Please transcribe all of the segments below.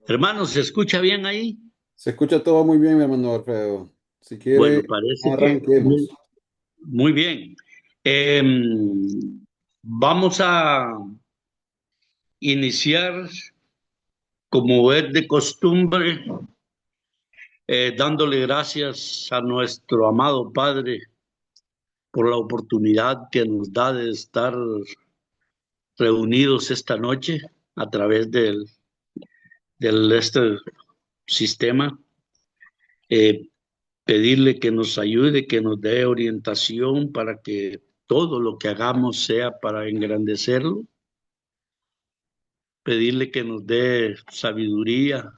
Hermanos, ¿se escucha bien ahí? Se escucha todo muy bien, mi hermano Alfredo. Si quiere, Bueno, parece que arranquemos. muy bien. Vamos a iniciar, como es de costumbre, dándole gracias a nuestro amado Padre por la oportunidad que nos da de estar reunidos esta noche a través del este sistema. Eh, Pedirle que nos ayude, que nos dé orientación para que todo lo que hagamos sea para engrandecerlo, pedirle que nos dé sabiduría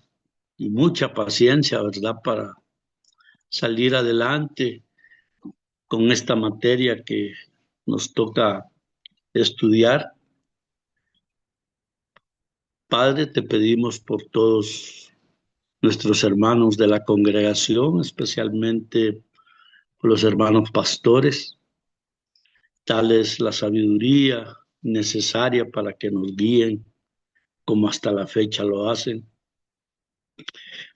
y mucha paciencia, ¿verdad? Para salir adelante con esta materia que nos toca estudiar. Padre, te pedimos por todos nuestros hermanos de la congregación, especialmente por los hermanos pastores. Dales la sabiduría necesaria para que nos guíen como hasta la fecha lo hacen.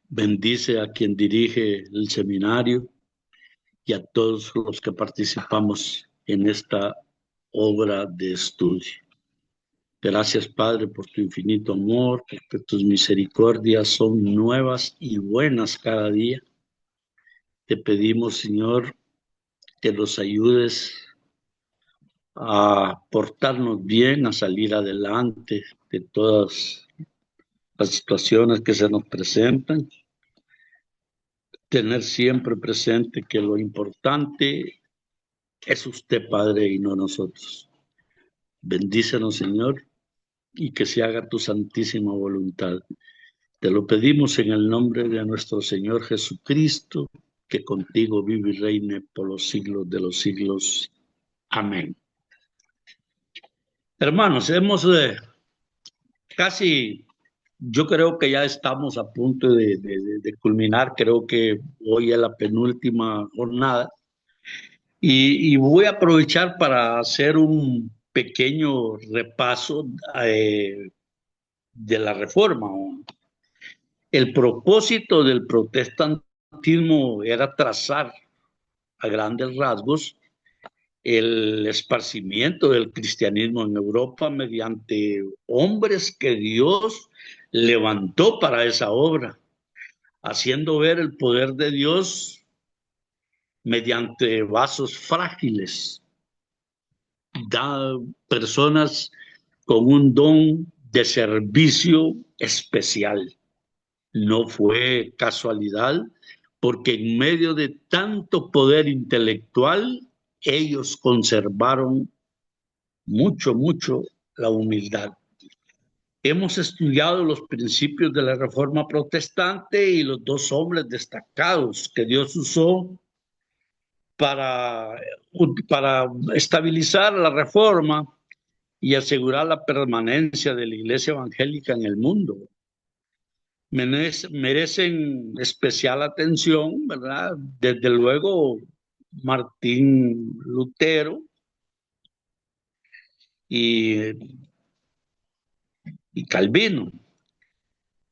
Bendice a quien dirige el seminario y a todos los que participamos en esta obra de estudio. Gracias, Padre, por tu infinito amor, porque tus misericordias son nuevas y buenas cada día. Te pedimos, Señor, que nos ayudes a portarnos bien, a salir adelante de todas las situaciones que se nos presentan, tener siempre presente que lo importante es usted, Padre, y no nosotros. Bendícenos, Señor, y que se haga tu santísima voluntad. Te lo pedimos en el nombre de nuestro Señor Jesucristo, que contigo vive y reine por los siglos de los siglos. Amén. Hermanos, hemos casi, yo creo que ya estamos a punto de culminar, creo que hoy es la penúltima jornada y voy a aprovechar para hacer un pequeño repaso de la reforma. El propósito del protestantismo era trazar a grandes rasgos el esparcimiento del cristianismo en Europa mediante hombres que Dios levantó para esa obra, haciendo ver el poder de Dios mediante vasos frágiles, da personas con un don de servicio especial. No fue casualidad, porque en medio de tanto poder intelectual, ellos conservaron mucho la humildad. Hemos estudiado los principios de la Reforma Protestante y los dos hombres destacados que Dios usó para, para estabilizar la Reforma y asegurar la permanencia de la Iglesia Evangélica en el mundo. Merecen especial atención, ¿verdad? Desde luego, Martín Lutero y, y Calvino.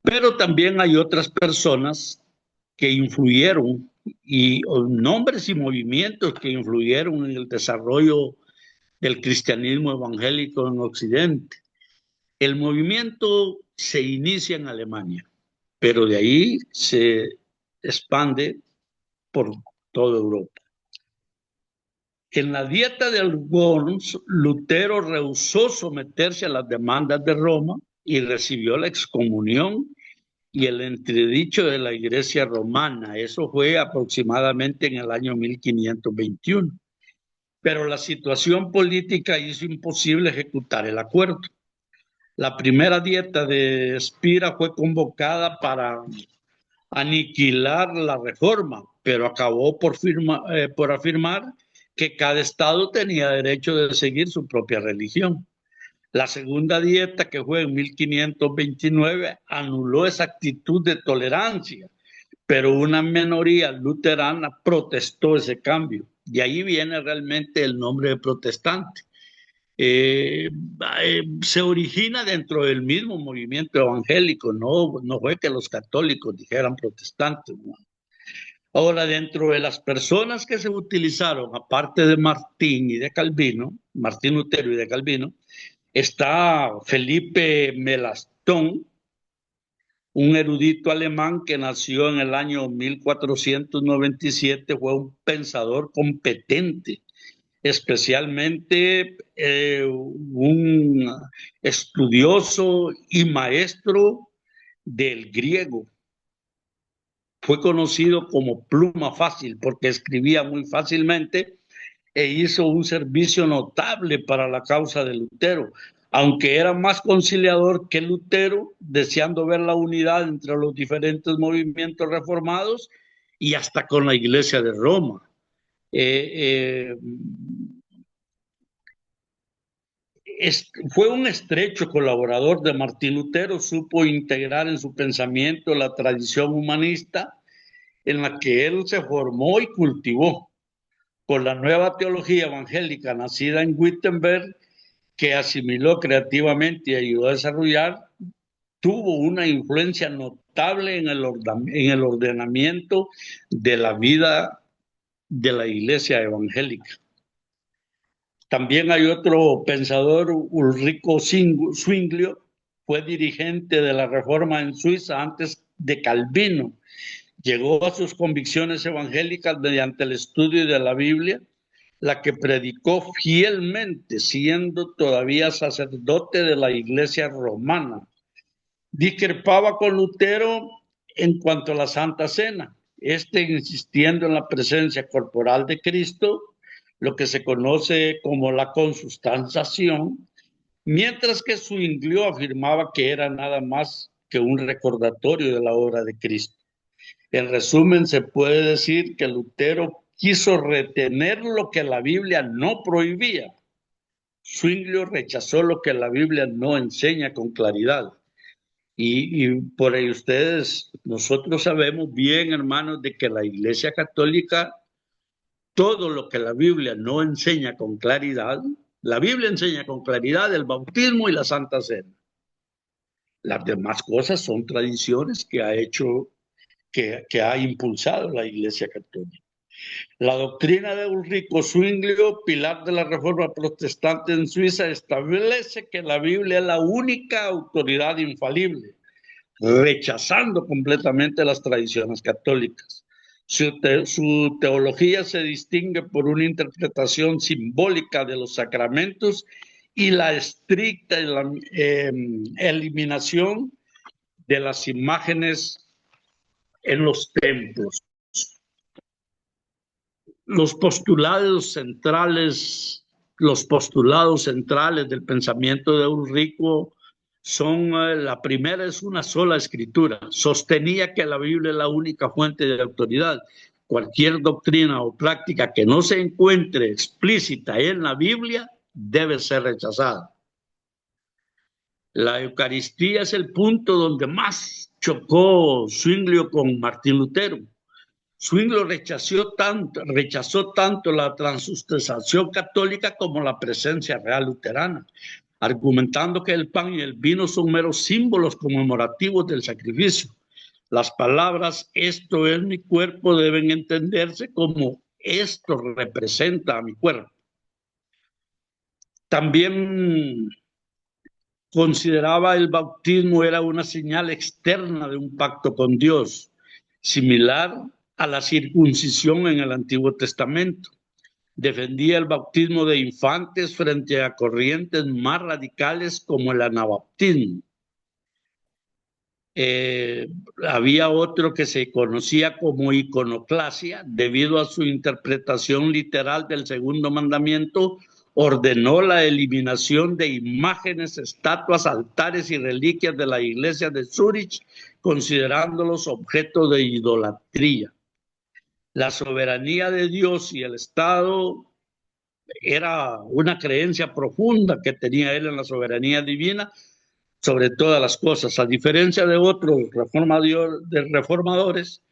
Pero también hay otras personas que influyeron y nombres y movimientos que influyeron en el desarrollo del cristianismo evangélico en Occidente. El movimiento se inicia en Alemania, pero de ahí se expande por toda Europa. En la dieta de Worms, Lutero rehusó someterse a las demandas de Roma y recibió la excomunión y el entredicho de la Iglesia romana. Eso fue aproximadamente en el año 1521. Pero la situación política hizo imposible ejecutar el acuerdo. La primera dieta de Spira fue convocada para aniquilar la reforma, pero acabó por afirmar que cada estado tenía derecho de seguir su propia religión. La segunda dieta, que fue en 1529, anuló esa actitud de tolerancia, pero una minoría luterana protestó ese cambio. De ahí viene realmente el nombre de protestante. eh, se origina dentro del mismo movimiento evangélico, no fue que los católicos dijeran protestantes, ¿no? Ahora, dentro de las personas que se utilizaron, aparte de Martín y de Calvino, Martín Lutero y de Calvino, está Felipe Melanchthon, un erudito alemán que nació en el año 1497, fue un pensador competente, especialmente un estudioso y maestro del griego. Fue conocido como pluma fácil porque escribía muy fácilmente e hizo un servicio notable para la causa de Lutero, aunque era más conciliador que Lutero, deseando ver la unidad entre los diferentes movimientos reformados y hasta con la Iglesia de Roma. Eh, eh, fue un estrecho colaborador de Martín Lutero, supo integrar en su pensamiento la tradición humanista en la que él se formó y cultivó, con la nueva teología evangélica nacida en Wittenberg, que asimiló creativamente y ayudó a desarrollar, tuvo una influencia notable en el ordenamiento de la vida de la iglesia evangélica. También hay otro pensador, Ulrico Zwinglio, fue dirigente de la Reforma en Suiza antes de Calvino. Llegó a sus convicciones evangélicas mediante el estudio de la Biblia, la que predicó fielmente, siendo todavía sacerdote de la Iglesia romana. Discrepaba con Lutero en cuanto a la Santa Cena, insistiendo en la presencia corporal de Cristo, lo que se conoce como la consustanciación, mientras que Zwinglio afirmaba que era nada más que un recordatorio de la obra de Cristo. En resumen, se puede decir que Lutero quiso retener lo que la Biblia no prohibía. Zwinglio rechazó lo que la Biblia no enseña con claridad. Y por ahí nosotros sabemos bien, hermanos, de que la Iglesia Católica, todo lo que la Biblia no enseña con claridad, la Biblia enseña con claridad el bautismo y la Santa Cena. Las demás cosas son tradiciones que ha impulsado la Iglesia Católica. La doctrina de Ulrico Zwinglio, pilar de la Reforma Protestante en Suiza, establece que la Biblia es la única autoridad infalible, rechazando completamente las tradiciones católicas. Su teología se distingue por una interpretación simbólica de los sacramentos y la estricta eliminación de las imágenes en los templos. Los postulados centrales del pensamiento de Ulrico son, la primera es una sola escritura. Sostenía que la Biblia es la única fuente de autoridad. Cualquier doctrina o práctica que no se encuentre explícita en la Biblia debe ser rechazada. La Eucaristía es el punto donde más chocó Zwinglio con Martín Lutero. Zwinglio rechazó tanto la transustanciación católica como la presencia real luterana, argumentando que el pan y el vino son meros símbolos conmemorativos del sacrificio. Las palabras "esto es mi cuerpo" deben entenderse como "esto representa a mi cuerpo". También consideraba el bautismo era una señal externa de un pacto con Dios, similar a la circuncisión en el Antiguo Testamento. Defendía el bautismo de infantes frente a corrientes más radicales como el anabaptismo. Había otro que se conocía como iconoclasia, debido a su interpretación literal del segundo mandamiento. Ordenó la eliminación de imágenes, estatuas, altares y reliquias de la iglesia de Zúrich, considerándolos objeto de idolatría. La soberanía de Dios y el Estado era una creencia profunda que tenía él en la soberanía divina sobre todas las cosas. A diferencia de otros reformadores,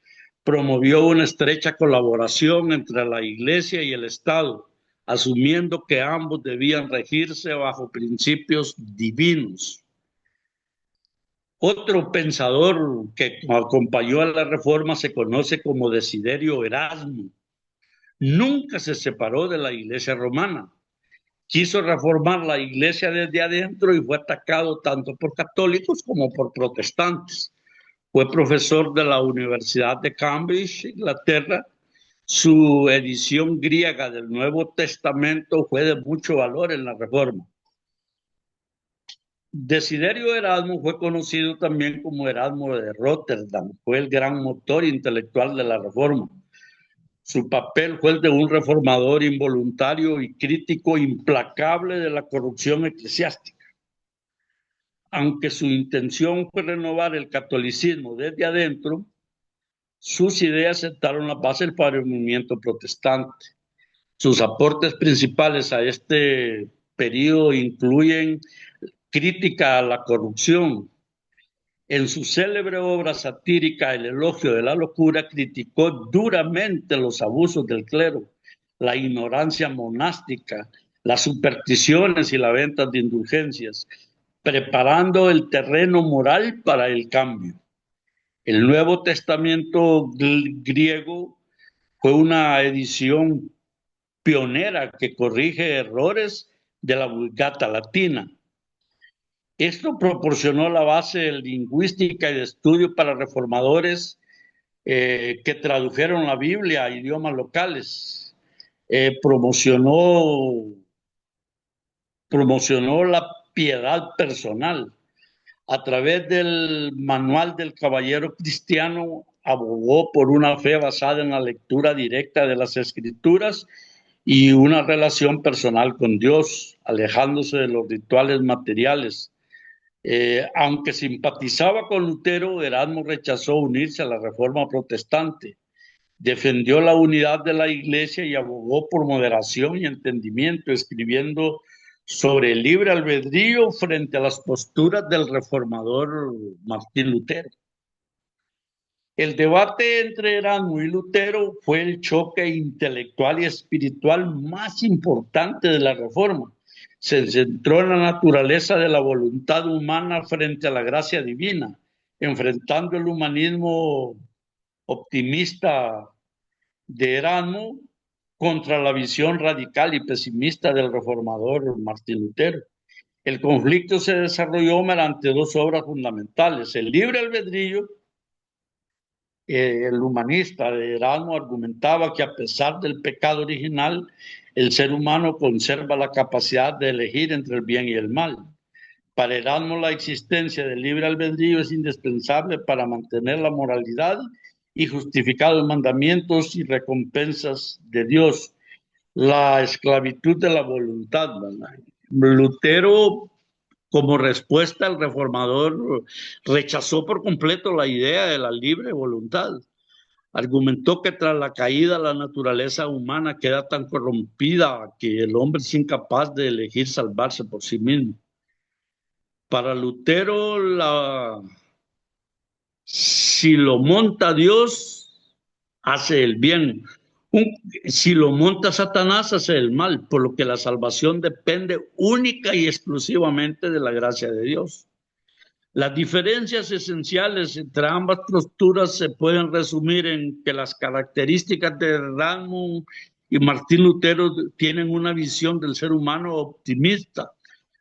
promovió una estrecha colaboración entre la Iglesia y el Estado, asumiendo que ambos debían regirse bajo principios divinos. Otro pensador que acompañó a la Reforma se conoce como Desiderio Erasmo. Nunca se separó de la Iglesia romana. Quiso reformar la Iglesia desde adentro y fue atacado tanto por católicos como por protestantes. Fue profesor de la Universidad de Cambridge, Inglaterra. Su edición griega del Nuevo Testamento fue de mucho valor en la Reforma. Desiderio Erasmo fue conocido también como Erasmo de Rotterdam. Fue el gran motor intelectual de la Reforma. Su papel fue el de un reformador involuntario y crítico implacable de la corrupción eclesiástica. Aunque su intención fue renovar el catolicismo desde adentro, sus ideas sentaron las bases para el movimiento protestante. Sus aportes principales a este periodo incluyen crítica a la corrupción. En su célebre obra satírica El elogio de la locura, criticó duramente los abusos del clero, la ignorancia monástica, las supersticiones y la venta de indulgencias, preparando el terreno moral para el cambio. El Nuevo Testamento griego fue una edición pionera que corrige errores de la Vulgata latina. Esto proporcionó la base lingüística y de estudio para reformadores que tradujeron la Biblia a idiomas locales. Promocionó la piedad personal. A través del Manual del Caballero Cristiano, abogó por una fe basada en la lectura directa de las Escrituras y una relación personal con Dios, alejándose de los rituales materiales. Aunque simpatizaba con Lutero, Erasmo rechazó unirse a la Reforma protestante. Defendió la unidad de la Iglesia y abogó por moderación y entendimiento, escribiendo sobre el libre albedrío frente a las posturas del reformador Martín Lutero. El debate entre Erasmo y Lutero fue el choque intelectual y espiritual más importante de la Reforma. Se centró en la naturaleza de la voluntad humana frente a la gracia divina, enfrentando el humanismo optimista de Erasmo contra la visión radical y pesimista del reformador Martín Lutero. El conflicto se desarrolló mediante dos obras fundamentales: el libre albedrío. El humanista de Erasmo argumentaba que a pesar del pecado original, el ser humano conserva la capacidad de elegir entre el bien y el mal. Para Erasmo, la existencia del libre albedrío es indispensable para mantener la moralidad y justificar los mandamientos y recompensas de Dios. La esclavitud de la voluntad, ¿verdad? Lutero, como respuesta al reformador, rechazó por completo la idea de la libre voluntad. Argumentó que tras la caída la naturaleza humana queda tan corrompida que el hombre es incapaz de elegir salvarse por sí mismo. Para Lutero, si lo monta Dios, hace el bien. Si lo monta Satanás, hace el mal, por lo que la salvación depende única y exclusivamente de la gracia de Dios. Las diferencias esenciales entre ambas posturas se pueden resumir en que las características de Erasmo y Martín Lutero tienen una visión del ser humano optimista.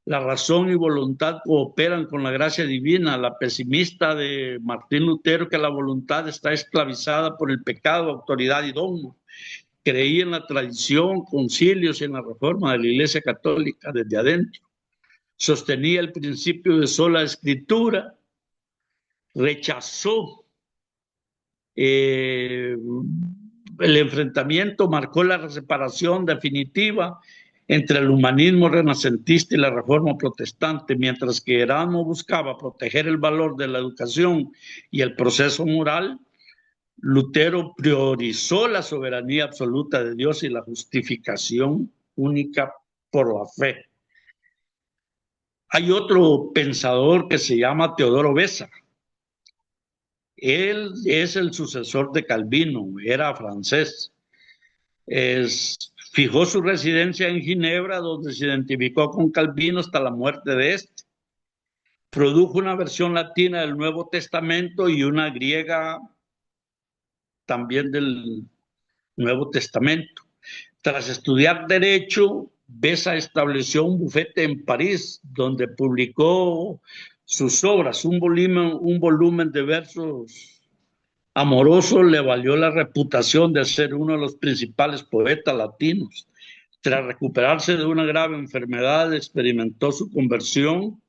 La razón y voluntad cooperan con la gracia divina. La pesimista de Martín Lutero, que la voluntad está esclavizada por el pecado, autoridad y dogma. Creía en la tradición, concilios y en la reforma de la Iglesia Católica desde adentro. Sostenía el principio de sola escritura, rechazó el enfrentamiento, marcó la separación definitiva entre el humanismo renacentista y la reforma protestante, mientras que Erasmo buscaba proteger el valor de la educación y el proceso moral. Lutero priorizó la soberanía absoluta de Dios y la justificación única por la fe. Hay otro pensador que se llama Teodoro Beza. Él es el sucesor de Calvino, era francés. Fijó su residencia en Ginebra, donde se identificó con Calvino hasta la muerte de este. Produjo una versión latina del Nuevo Testamento y una griega también del Nuevo Testamento. Tras estudiar Derecho, Besa estableció un bufete en París, donde publicó sus obras. Un volumen de versos amorosos le valió la reputación de ser uno de los principales poetas latinos. Tras recuperarse de una grave enfermedad, experimentó su conversión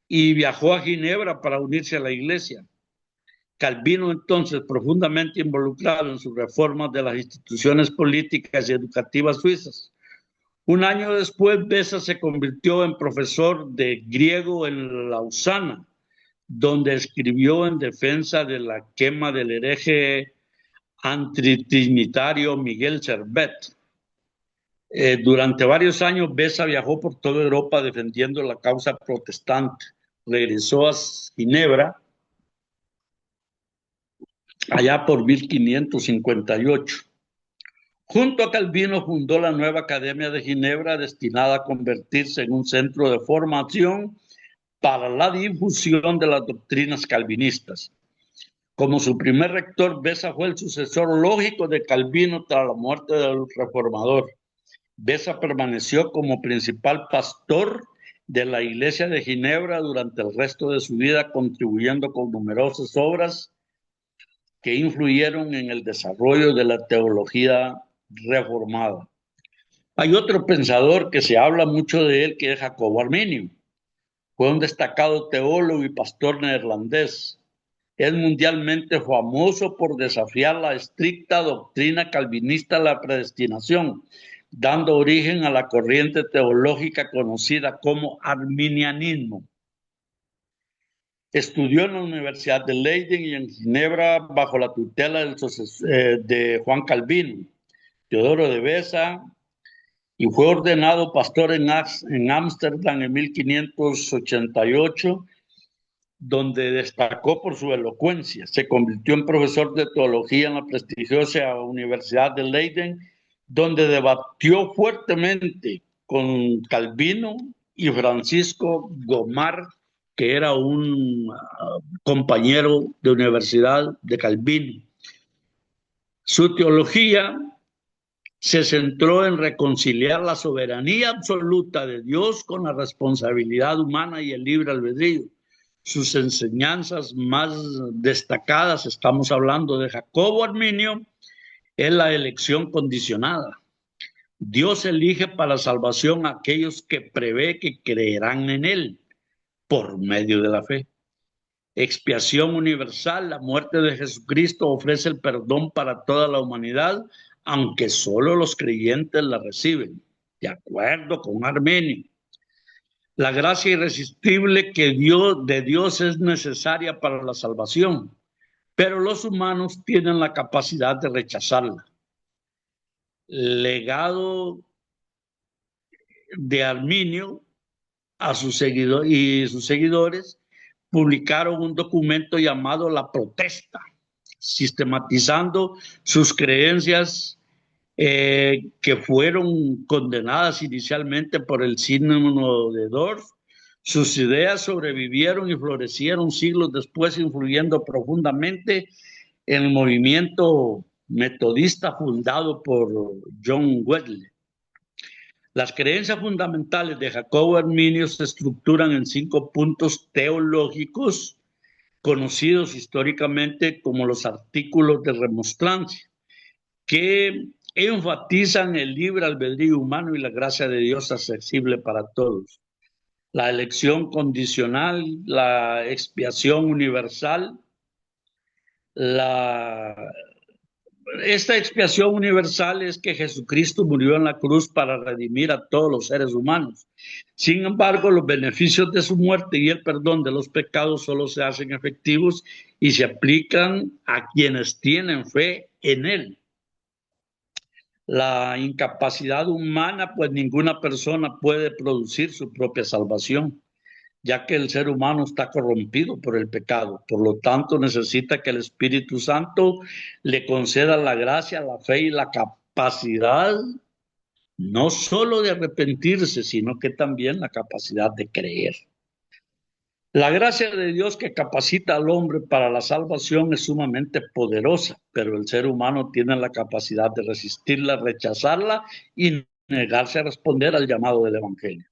y viajó a Ginebra para unirse a la iglesia. Calvino, entonces, profundamente involucrado en sus reformas de las instituciones políticas y educativas suizas. Un año después, Besa se convirtió en profesor de griego en Lausana, donde escribió en defensa de la quema del hereje antitrinitario Miguel Servet. Durante varios años, Besa viajó por toda Europa defendiendo la causa protestante. Regresó a Ginebra allá por 1558. Junto a Calvino fundó la nueva Academia de Ginebra, destinada a convertirse en un centro de formación para la difusión de las doctrinas calvinistas. Como su primer rector, Besa fue el sucesor lógico de Calvino tras la muerte del reformador. Besa permaneció como principal pastor de la Iglesia de Ginebra durante el resto de su vida, contribuyendo con numerosas obras que influyeron en el desarrollo de la teología reformada. Hay otro pensador que se habla mucho de él, que es Jacobo Arminio. Fue un destacado teólogo y pastor neerlandés. Es mundialmente famoso por desafiar la estricta doctrina calvinista de la predestinación, dando origen a la corriente teológica conocida como arminianismo. Estudió en la Universidad de Leiden y en Ginebra bajo la tutela de Juan Calvino, Teodoro de Besa, y fue ordenado pastor en Ámsterdam en 1588, donde destacó por su elocuencia. Se convirtió en profesor de teología en la prestigiosa Universidad de Leiden, donde debatió fuertemente con Calvino y Francisco Gomar, que era un compañero de universidad de Calvino. Su teología se centró en reconciliar la soberanía absoluta de Dios con la responsabilidad humana y el libre albedrío. Sus enseñanzas más destacadas, estamos hablando de Jacobo Arminio, es la elección condicionada. Dios elige para salvación a aquellos que prevé que creerán en Él por medio de la fe. Expiación universal, la muerte de Jesucristo ofrece el perdón para toda la humanidad, aunque solo los creyentes la reciben, de acuerdo con Arminio. La gracia irresistible de Dios es necesaria para la salvación, pero los humanos tienen la capacidad de rechazarla. Legado de Arminio a sus seguidores publicaron un documento llamado La Protesta, sistematizando sus creencias que fueron condenadas inicialmente por el Sínodo de Dort. Sus ideas sobrevivieron y florecieron siglos después, influyendo profundamente en el movimiento metodista fundado por John Wesley. Las creencias fundamentales de Jacobo Arminio se estructuran en 5 puntos teológicos conocidos históricamente como los artículos de remonstrancia, que enfatizan el libre albedrío humano y la gracia de Dios accesible para todos. La elección condicional, la expiación universal, esta expiación universal es que Jesucristo murió en la cruz para redimir a todos los seres humanos. Sin embargo, los beneficios de su muerte y el perdón de los pecados solo se hacen efectivos y se aplican a quienes tienen fe en él. La incapacidad humana, pues ninguna persona puede producir su propia salvación, ya que el ser humano está corrompido por el pecado. Por lo tanto, necesita que el Espíritu Santo le conceda la gracia, la fe y la capacidad no solo de arrepentirse, sino que también la capacidad de creer. La gracia de Dios que capacita al hombre para la salvación es sumamente poderosa, pero el ser humano tiene la capacidad de resistirla, rechazarla y negarse a responder al llamado del Evangelio.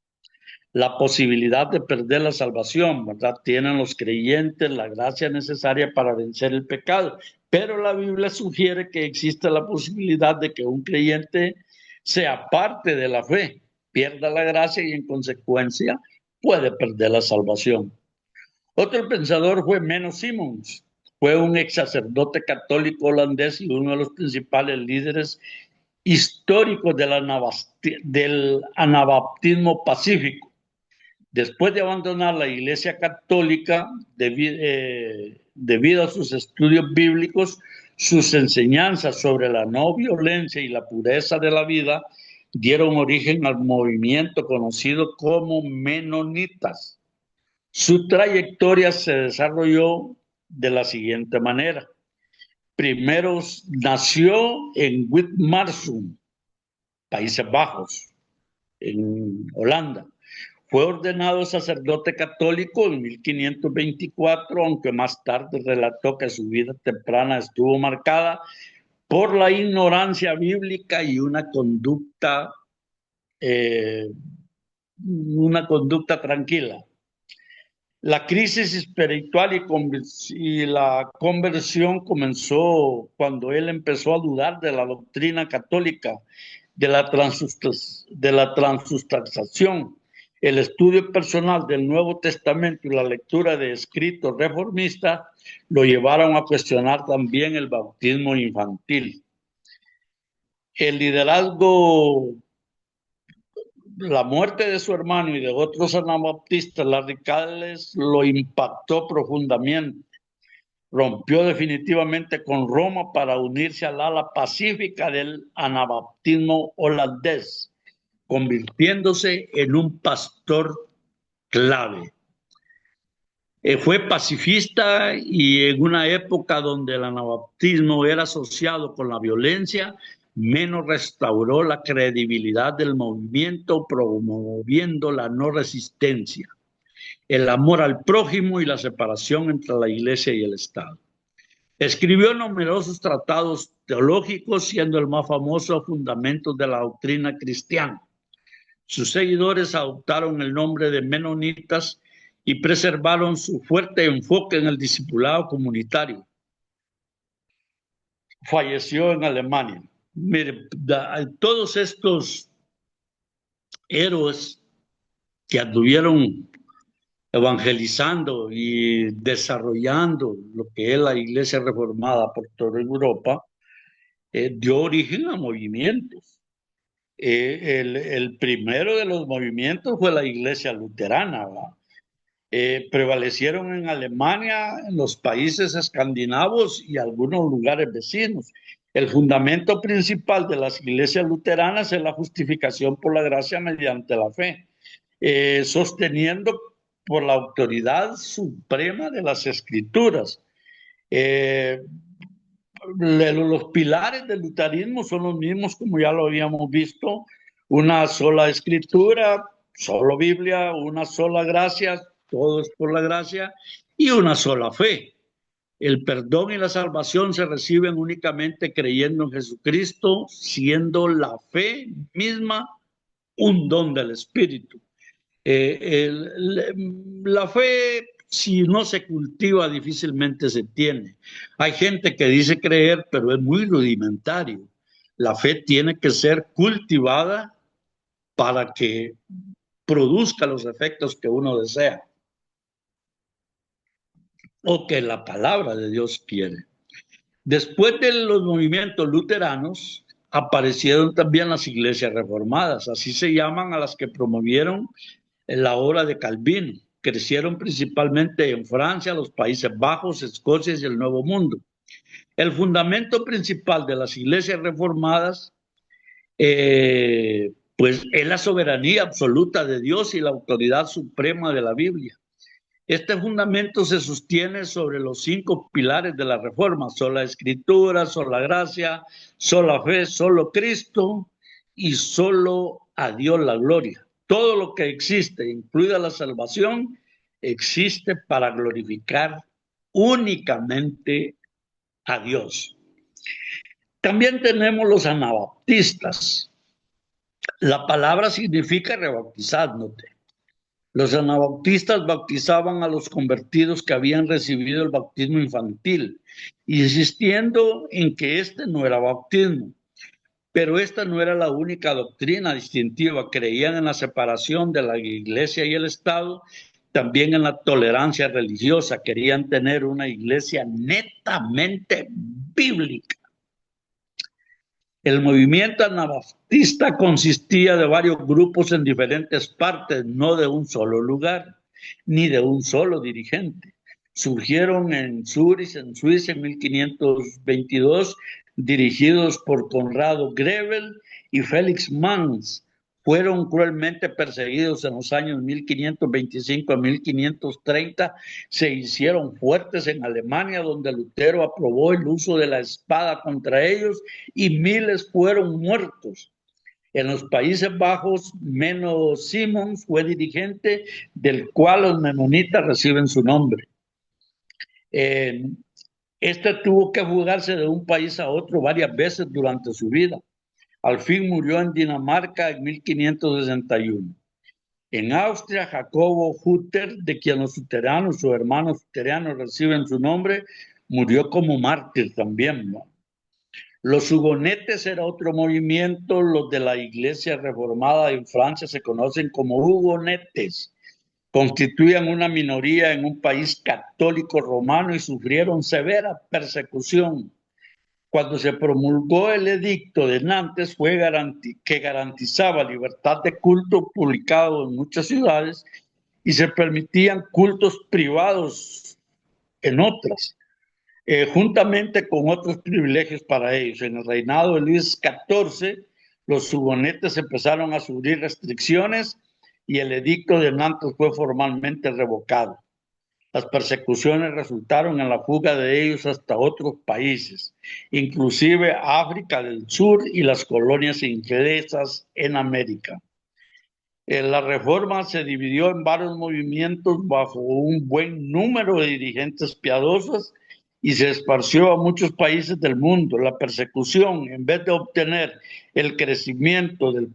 La posibilidad de perder la salvación, ¿verdad? Tienen los creyentes la gracia necesaria para vencer el pecado, pero la Biblia sugiere que existe la posibilidad de que un creyente se aparte de la fe, pierda la gracia y en consecuencia puede perder la salvación. Otro pensador fue Menno Simons. Fue un ex sacerdote católico holandés y uno de los principales líderes históricos del anabaptismo pacífico. Después de abandonar la Iglesia Católica debido a sus estudios bíblicos, sus enseñanzas sobre la no violencia y la pureza de la vida dieron origen al movimiento conocido como menonitas. Su trayectoria se desarrolló de la siguiente manera. Primero nació en Witmarsum, Países Bajos, en Holanda. Fue ordenado sacerdote católico en 1524, aunque más tarde relató que su vida temprana estuvo marcada por la ignorancia bíblica y una conducta tranquila. La crisis espiritual y la conversión comenzó cuando él empezó a dudar de la doctrina católica, de la transustanciación. El estudio personal del Nuevo Testamento y la lectura de escritos reformistas lo llevaron a cuestionar también el bautismo infantil. El liderazgo, la muerte de su hermano y de otros anabaptistas radicales lo impactó profundamente. Rompió definitivamente con Roma para unirse al ala pacífica del anabaptismo holandés, convirtiéndose en un pastor clave. Fue pacifista y en una época donde el anabaptismo era asociado con la violencia, menos restauró la credibilidad del movimiento promoviendo la no resistencia, el amor al prójimo y la separación entre la Iglesia y el Estado. Escribió numerosos tratados teológicos, siendo el más famoso Fundamentos de la Doctrina Cristiana. Sus seguidores adoptaron el nombre de menonitas y preservaron su fuerte enfoque en el discipulado comunitario. Falleció en Alemania. Mire, todos estos héroes que anduvieron evangelizando y desarrollando lo que es la Iglesia Reformada por toda Europa, dio origen a movimientos. El primero de los movimientos fue la Iglesia Luterana, ¿verdad? Prevalecieron en Alemania, en los países escandinavos y algunos lugares vecinos. El fundamento principal de las iglesias luteranas es la justificación por la gracia mediante la fe, sosteniendo por la autoridad suprema de las escrituras. Los pilares del luteranismo son los mismos como ya lo habíamos visto: una sola escritura, solo Biblia, una sola gracia, todo es por la gracia, y una sola fe. El perdón y la salvación se reciben únicamente creyendo en Jesucristo, siendo la fe misma un don del Espíritu. La fe, si no se cultiva, difícilmente se tiene. Hay gente que dice creer, pero es muy rudimentario. La fe tiene que ser cultivada para que produzca los efectos que uno desea o que la palabra de Dios quiere. Después de los movimientos luteranos, aparecieron también las iglesias reformadas, así se llaman a las que promovieron la obra de Calvino. Crecieron principalmente en Francia, los Países Bajos, Escocia y el Nuevo Mundo. El fundamento principal de las iglesias reformadas pues es la soberanía absoluta de Dios y la autoridad suprema de la Biblia. Este fundamento se sostiene sobre los 5 pilares de la Reforma: sola Escritura, sola gracia, sola fe, solo Cristo y solo a Dios la gloria. Todo lo que existe, incluida la salvación, existe para glorificar únicamente a Dios. También tenemos los anabaptistas. La palabra significa rebautizar, note. Los anabaptistas bautizaban a los convertidos que habían recibido el bautismo infantil, insistiendo en que este no era bautismo. Pero esta no era la única doctrina distintiva. Creían en la separación de la iglesia y el Estado, también en la tolerancia religiosa. Querían tener una iglesia netamente bíblica. El movimiento anabaptista consistía de varios grupos en diferentes partes, no de un solo lugar, ni de un solo dirigente. Surgieron en Zúrich, en Suiza, en 1522, dirigidos por Conrado Grebel y Félix Manz. Fueron cruelmente perseguidos en los años 1525 a 1530. Se hicieron fuertes en Alemania, donde Lutero aprobó el uso de la espada contra ellos y miles fueron muertos. En los Países Bajos, Menno Simons fue dirigente, del cual los menonitas reciben su nombre. Este tuvo que fugarse de un país a otro varias veces durante su vida. Al fin murió en Dinamarca en 1561. En Austria, Jacobo Hutter, de quien los luteranos o hermanos luteranos reciben su nombre, murió como mártir también, ¿no? Los hugonetes era otro movimiento. Los de la Iglesia Reformada en Francia se conocen como hugonetes. Constituían una minoría en un país católico romano y sufrieron severa persecución. Cuando se promulgó el edicto de Nantes, que garantizaba libertad de culto, publicado en muchas ciudades, y se permitían cultos privados en otras, juntamente con otros privilegios para ellos. En el reinado de Luis XIV, los hugonetes empezaron a sufrir restricciones y el edicto de Nantes fue formalmente revocado. Las persecuciones resultaron en la fuga de ellos hasta otros países, inclusive África del Sur y las colonias inglesas en América. La reforma se dividió en varios movimientos bajo un buen número de dirigentes piadosos y se esparció a muchos países del mundo. La persecución, en vez de obtener el crecimiento de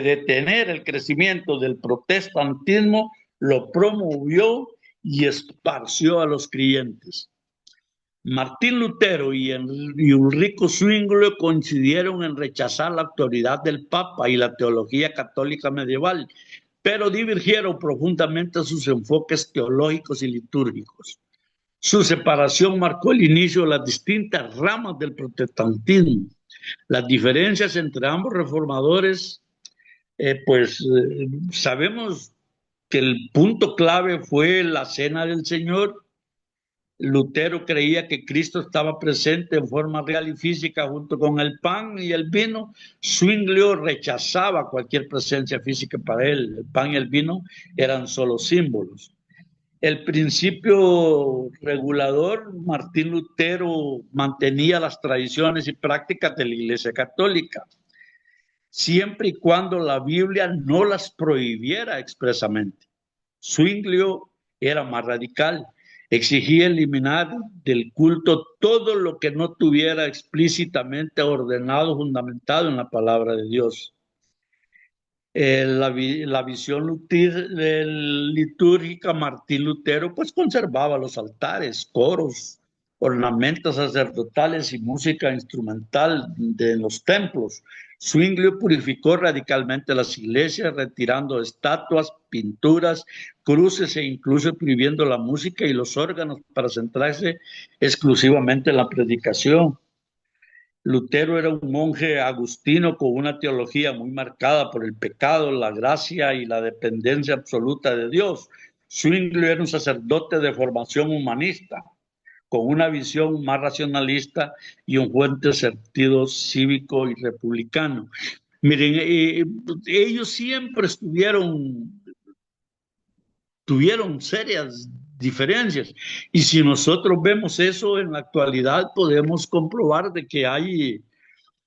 detener el crecimiento del protestantismo, lo promovió y esparció a los creyentes. Martín Lutero y Ulrico Zwinglio coincidieron en rechazar la autoridad del Papa y la teología católica medieval, pero divergieron profundamente sus enfoques teológicos y litúrgicos. Su separación marcó el inicio de las distintas ramas del protestantismo. Las diferencias entre ambos reformadores, sabemos que el punto clave fue la cena del Señor. Lutero creía que Cristo estaba presente en forma real y física junto con el pan y el vino. Zwinglio rechazaba cualquier presencia física para él. El pan y el vino eran solo símbolos. El principio regulador, Martín Lutero mantenía las tradiciones y prácticas de la Iglesia Católica, siempre y cuando la Biblia no las prohibiera expresamente. Zwinglio era más radical, exigía eliminar del culto todo lo que no tuviera explícitamente ordenado, fundamentado en la palabra de Dios. La visión litúrgica, Martín Lutero pues conservaba los altares, coros, ornamentos sacerdotales y música instrumental de los templos. Zwinglio purificó radicalmente las iglesias, retirando estatuas, pinturas, cruces e incluso prohibiendo la música y los órganos para centrarse exclusivamente en la predicación. Lutero era un monje agustino con una teología muy marcada por el pecado, la gracia y la dependencia absoluta de Dios. Zwinglio era un sacerdote de formación humanista, con una visión más racionalista y un fuerte sentido cívico y republicano. Miren, ellos siempre tuvieron serias diferencias. Y si nosotros vemos eso en la actualidad, podemos comprobar de que hay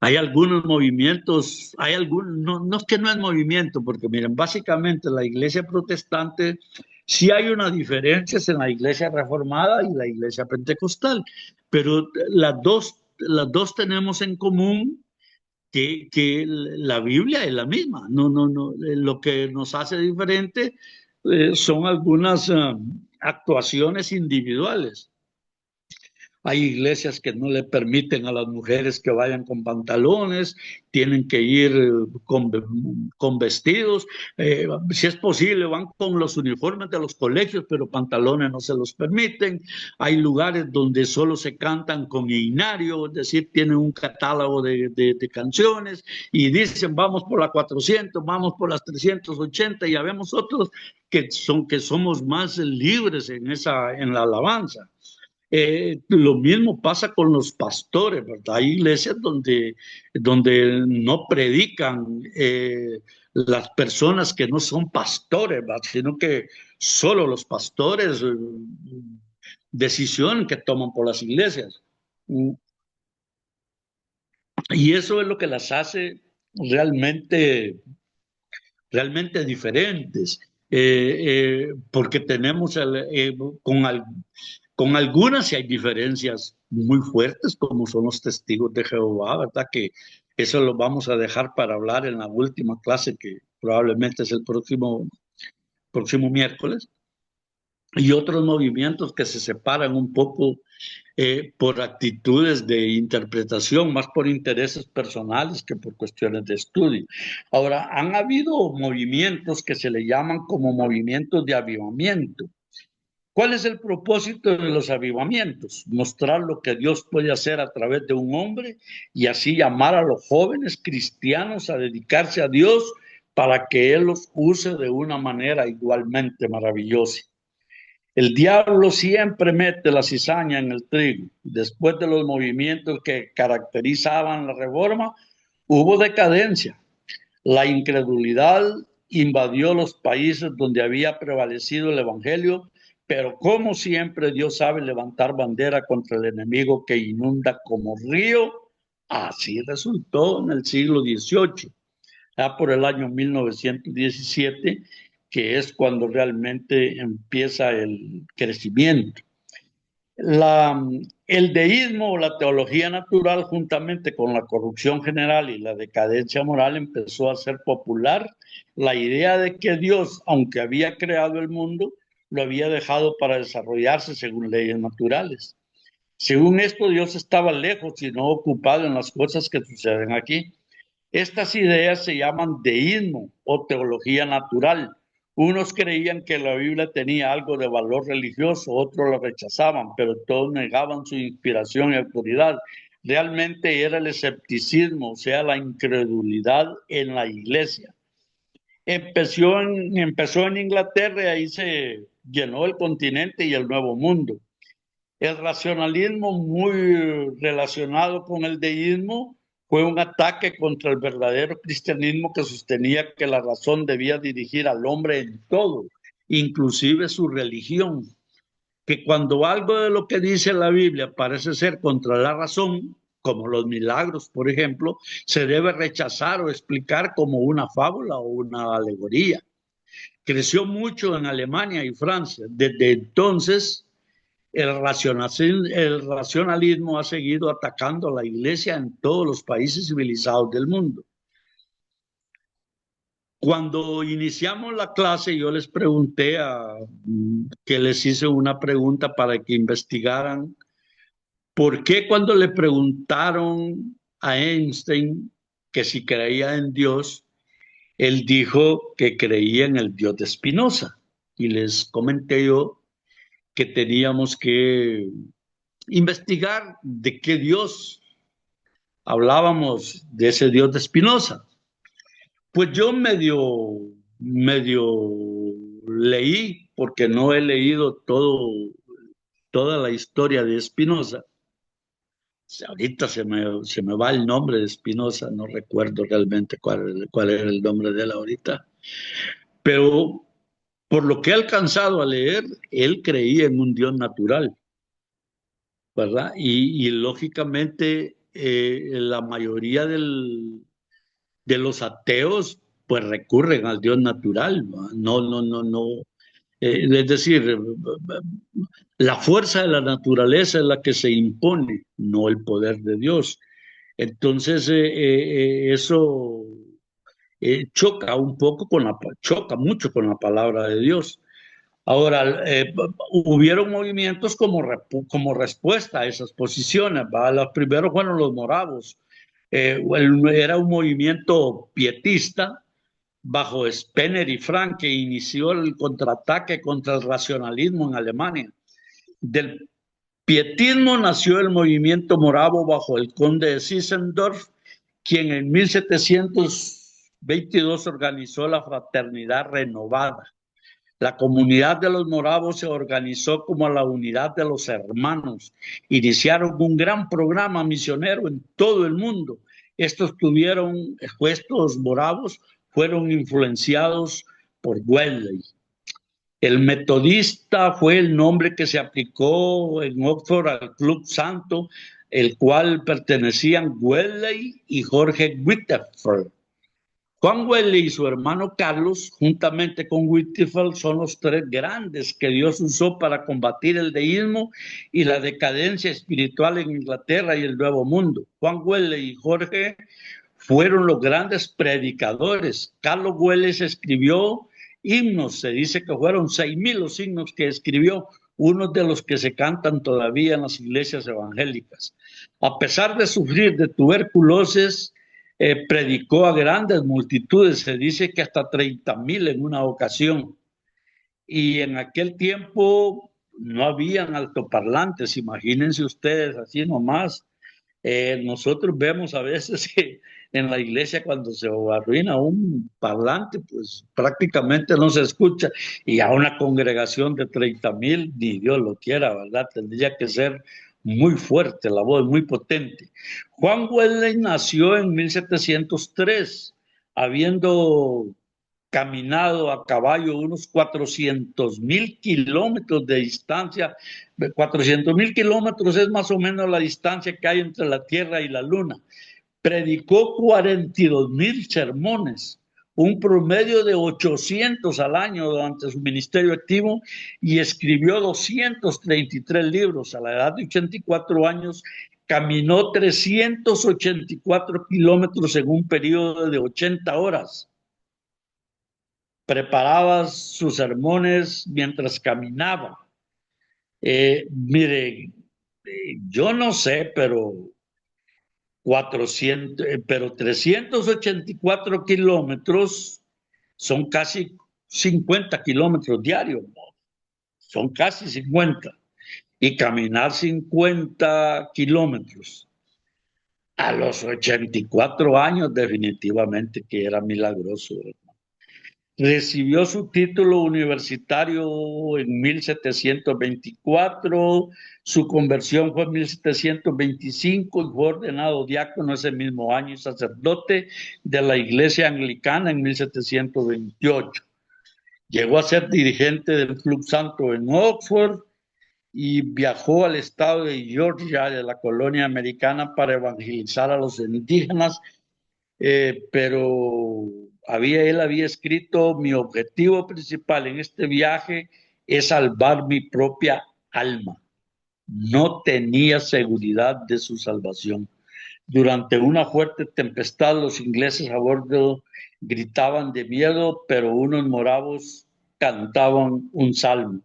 Hay algunos movimientos, no, no es que no es movimiento, porque miren, básicamente la iglesia protestante sí hay una diferencia en la iglesia reformada y la iglesia pentecostal, pero las dos tenemos en común que la Biblia es la misma. No, no, no. Lo que nos hace diferente son algunas actuaciones individuales. Hay iglesias que no le permiten a las mujeres que vayan con pantalones, tienen que ir con vestidos. Si es posible, van con los uniformes de los colegios, pero pantalones no se los permiten. Hay lugares donde solo se cantan con himnario, es decir, tienen un catálogo de canciones y dicen vamos por la 400, vamos por las 380, y habemos otros que somos más libres en la alabanza. Lo mismo pasa con los pastores, ¿verdad? Hay iglesias donde no predican las personas que no son pastores, ¿verdad? Sino que solo los pastores, decisión que toman por las iglesias. Y eso es lo que las hace realmente, realmente diferentes, porque tenemos con algunas sí hay diferencias muy fuertes, como son los testigos de Jehová, ¿verdad? Que eso lo vamos a dejar para hablar en la última clase, que probablemente es el próximo miércoles, y otros movimientos que se separan un poco por actitudes de interpretación, más por intereses personales que por cuestiones de estudio. Ahora, han habido movimientos que se le llaman como movimientos de avivamiento. ¿Cuál es el propósito de los avivamientos? Mostrar lo que Dios puede hacer a través de un hombre y así llamar a los jóvenes cristianos a dedicarse a Dios para que Él los use de una manera igualmente maravillosa. El diablo siempre mete la cizaña en el trigo. Después de los movimientos que caracterizaban la reforma, hubo decadencia. La incredulidad invadió los países donde había prevalecido el evangelio, pero como siempre Dios sabe levantar bandera contra el enemigo que inunda como río. Así resultó en el siglo XVIII, ya por el año 1917, que es cuando realmente empieza el crecimiento. El deísmo o la teología natural, juntamente con la corrupción general y la decadencia moral, empezó a ser popular la idea de que Dios, aunque había creado el mundo, lo había dejado para desarrollarse según leyes naturales. Según esto, Dios estaba lejos y no ocupado en las cosas que suceden aquí. Estas ideas se llaman deísmo o teología natural. Unos creían que la Biblia tenía algo de valor religioso, otros la rechazaban, pero todos negaban su inspiración y autoridad. Realmente era el escepticismo, o sea, la incredulidad en la iglesia. Empezó en Inglaterra y ahí se llenó el continente y el Nuevo Mundo. El racionalismo, muy relacionado con el deísmo, fue un ataque contra el verdadero cristianismo que sostenía que la razón debía dirigir al hombre en todo, inclusive su religión. Que cuando algo de lo que dice la Biblia parece ser contra la razón, como los milagros, por ejemplo, se debe rechazar o explicar como una fábula o una alegoría. Creció mucho en Alemania y Francia. Desde entonces, el racionalismo ha seguido atacando a la iglesia en todos los países civilizados del mundo. Cuando iniciamos la clase, yo les pregunté que les hice una pregunta para que investigaran por qué cuando le preguntaron a Einstein que si creía en Dios, él dijo que creía en el Dios de Spinoza. Y les comenté yo que teníamos que investigar de qué Dios hablábamos, de ese Dios de Spinoza. Pues yo medio leí, porque no he leído toda la historia de Spinoza. Ahorita se me va el nombre de Spinoza, no recuerdo realmente cuál era el nombre de él ahorita, pero por lo que he alcanzado a leer, él creía en un Dios natural, ¿verdad? Y lógicamente la mayoría de los ateos pues recurren al Dios natural, ¿va? No. Es decir, la fuerza de la naturaleza es la que se impone, no el poder de Dios. Entonces, eso choca un poco choca mucho con la palabra de Dios. Ahora, hubieron movimientos como respuesta a esas posiciones, ¿va? Los primeros fueron los moravos. Era un movimiento pietista bajo Spener y Frank que inició el contraataque contra el racionalismo en Alemania. Del pietismo nació el movimiento moravo bajo el conde de Zinzendorf, quien en 1722 organizó la Fraternidad Renovada. La comunidad de los moravos se organizó como la Unidad de los Hermanos. Iniciaron un gran programa misionero en todo el mundo. Estos moravos fueron influenciados por Wesley. El metodista fue el nombre que se aplicó en Oxford al Club Santo, el cual pertenecían Wesley y Jorge Whitefield. Juan Wesley y su hermano Carlos, juntamente con Whitefield, son los tres grandes que Dios usó para combatir el deísmo y la decadencia espiritual en Inglaterra y el Nuevo Mundo. Juan Wesley y Jorge fueron los grandes predicadores. Carlos Wesley escribió himnos, se dice que fueron 6,000 los himnos que escribió, unos de los que se cantan todavía en las iglesias evangélicas. A pesar de sufrir de tuberculosis, predicó a grandes multitudes, se dice que hasta 30,000 en una ocasión. Y en aquel tiempo no habían altoparlantes, imagínense ustedes, así nomás. Nosotros vemos a veces que en la iglesia cuando se arruina un parlante, pues prácticamente no se escucha, y a una congregación de 30,000, ni Dios lo quiera, ¿verdad? Tendría que ser muy fuerte la voz, muy potente. Juan Wesley nació en 1703, habiendo caminado a caballo unos 400,000 kilómetros de distancia. 400,000 kilómetros es más o menos la distancia que hay entre la Tierra y la Luna. Predicó 42,000 sermones, un promedio de 800 al año durante su ministerio activo, y escribió 233 libros. A la edad de 84 años caminó 384 kilómetros en un periodo de 80 horas. Preparaba sus sermones mientras caminaba. Mire, yo no sé, pero 384 kilómetros son casi 50 kilómetros diarios, ¿no? Son casi 50. Y caminar 50 kilómetros a los 84 años definitivamente que era milagroso, ¿verdad? Recibió su título universitario en 1724, su conversión fue en 1725 y fue ordenado diácono ese mismo año y sacerdote de la Iglesia Anglicana en 1728. Llegó a ser dirigente del Club Santo en Oxford y viajó al estado de Georgia, de la colonia americana, para evangelizar a los indígenas, pero él había escrito: mi objetivo principal en este viaje es salvar mi propia alma. No tenía seguridad de su salvación. Durante una fuerte tempestad, los ingleses a bordo gritaban de miedo, pero unos moravos cantaban un salmo.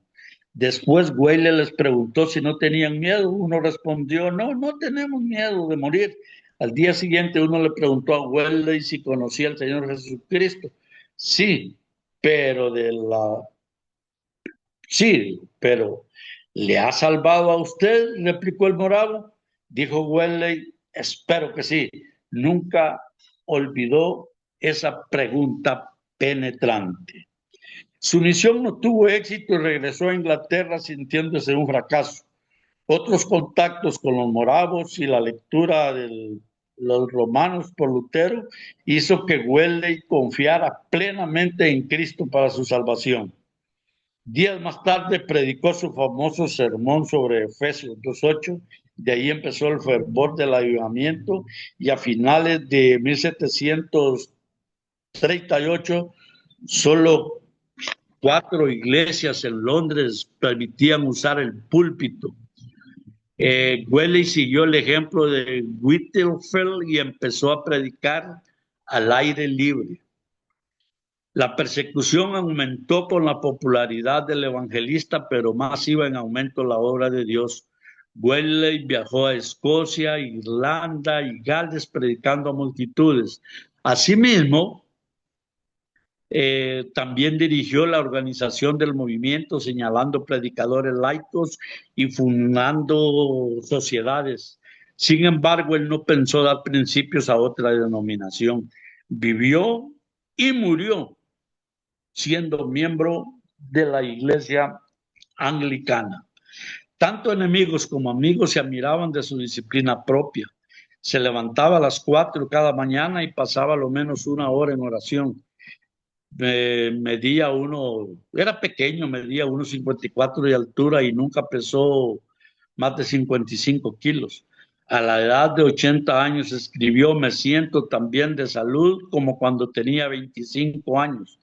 Después Wesley les preguntó si no tenían miedo. Uno respondió: no tenemos miedo de morir. Al día siguiente uno le preguntó a Wesley si conocía al Señor Jesucristo. Sí, pero ¿le ha salvado a usted?, replicó el moravo. Dijo Wesley: espero que sí. Nunca olvidó esa pregunta penetrante. Su misión no tuvo éxito y regresó a Inglaterra sintiéndose un fracaso. Otros contactos con los moravos y la lectura de los romanos por Lutero hizo que Wesley confiara plenamente en Cristo para su salvación. Días más tarde predicó su famoso sermón sobre Efesios 2:8 De ahí empezó el fervor del avivamiento y a finales de 1738 solo 4 iglesias en Londres permitían usar el púlpito. Wesley siguió el ejemplo de Whitefield y empezó a predicar al aire libre. La persecución aumentó con la popularidad del evangelista, pero más iba en aumento la obra de Dios. Wesley viajó a Escocia, Irlanda y Gales predicando a multitudes. Asimismo, también dirigió la organización del movimiento, señalando predicadores laicos y fundando sociedades. Sin embargo, él no pensó dar principios a otra denominación. Vivió y murió siendo miembro de la Iglesia Anglicana. Tanto enemigos como amigos se admiraban de su disciplina propia. Se levantaba a las 4 cada mañana y pasaba lo menos 1 hora en oración. Era pequeño, medía 1,54 de altura y nunca pesó más de 55 kilos. A la edad de 80 años escribió: me siento tan bien de salud como cuando tenía 25 años.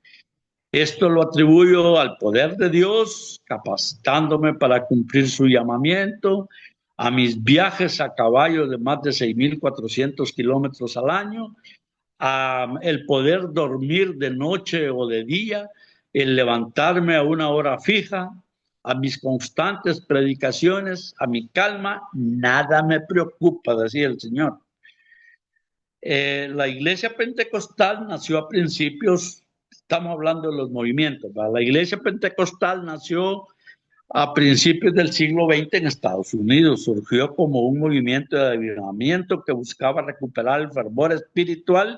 Esto lo atribuyo al poder de Dios, capacitándome para cumplir su llamamiento, a mis viajes a caballo de más de 6,400 kilómetros al año, a el poder dormir de noche o de día, el levantarme a 1 hora fija, a mis constantes predicaciones, a mi calma, nada me preocupa, decía el Señor. La iglesia pentecostal nació a principios, estamos hablando de los movimientos, ¿verdad? La iglesia pentecostal nació a principios del siglo XX en Estados Unidos. Surgió como un movimiento de avivamiento que buscaba recuperar el fervor espiritual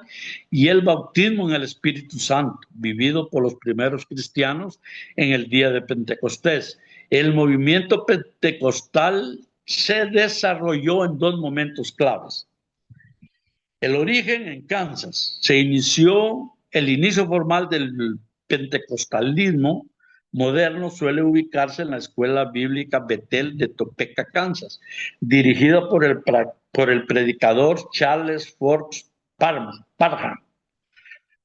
y el bautismo en el Espíritu Santo, vivido por los primeros cristianos en el día de Pentecostés. El movimiento pentecostal se desarrolló en 2 momentos claves. El origen en Kansas. El inicio formal del pentecostalismo moderno suele ubicarse en la escuela bíblica Bethel de Topeka, Kansas, dirigida por el predicador Charles Fox Parham.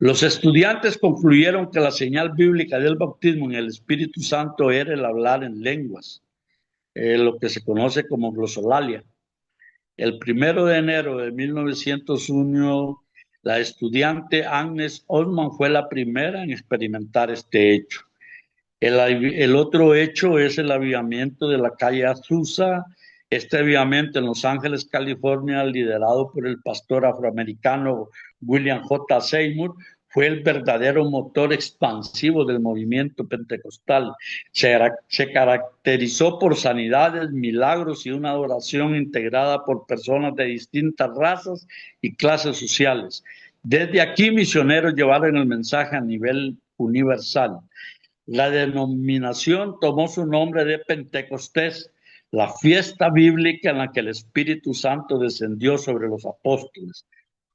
Los estudiantes concluyeron que la señal bíblica del bautismo en el Espíritu Santo era el hablar en lenguas, lo que se conoce como glosolalia. El 1 de enero de 1901, la estudiante Agnes Osman fue la primera en experimentar este hecho. El otro hecho es el avivamiento de la calle Azusa. Este avivamiento en Los Ángeles, California, liderado por el pastor afroamericano William J. Seymour, fue el verdadero motor expansivo del movimiento pentecostal. Se caracterizó por sanidades, milagros y una adoración integrada por personas de distintas razas y clases sociales. Desde aquí, misioneros llevaron el mensaje a nivel universal. La denominación tomó su nombre de Pentecostés, la fiesta bíblica en la que el Espíritu Santo descendió sobre los apóstoles,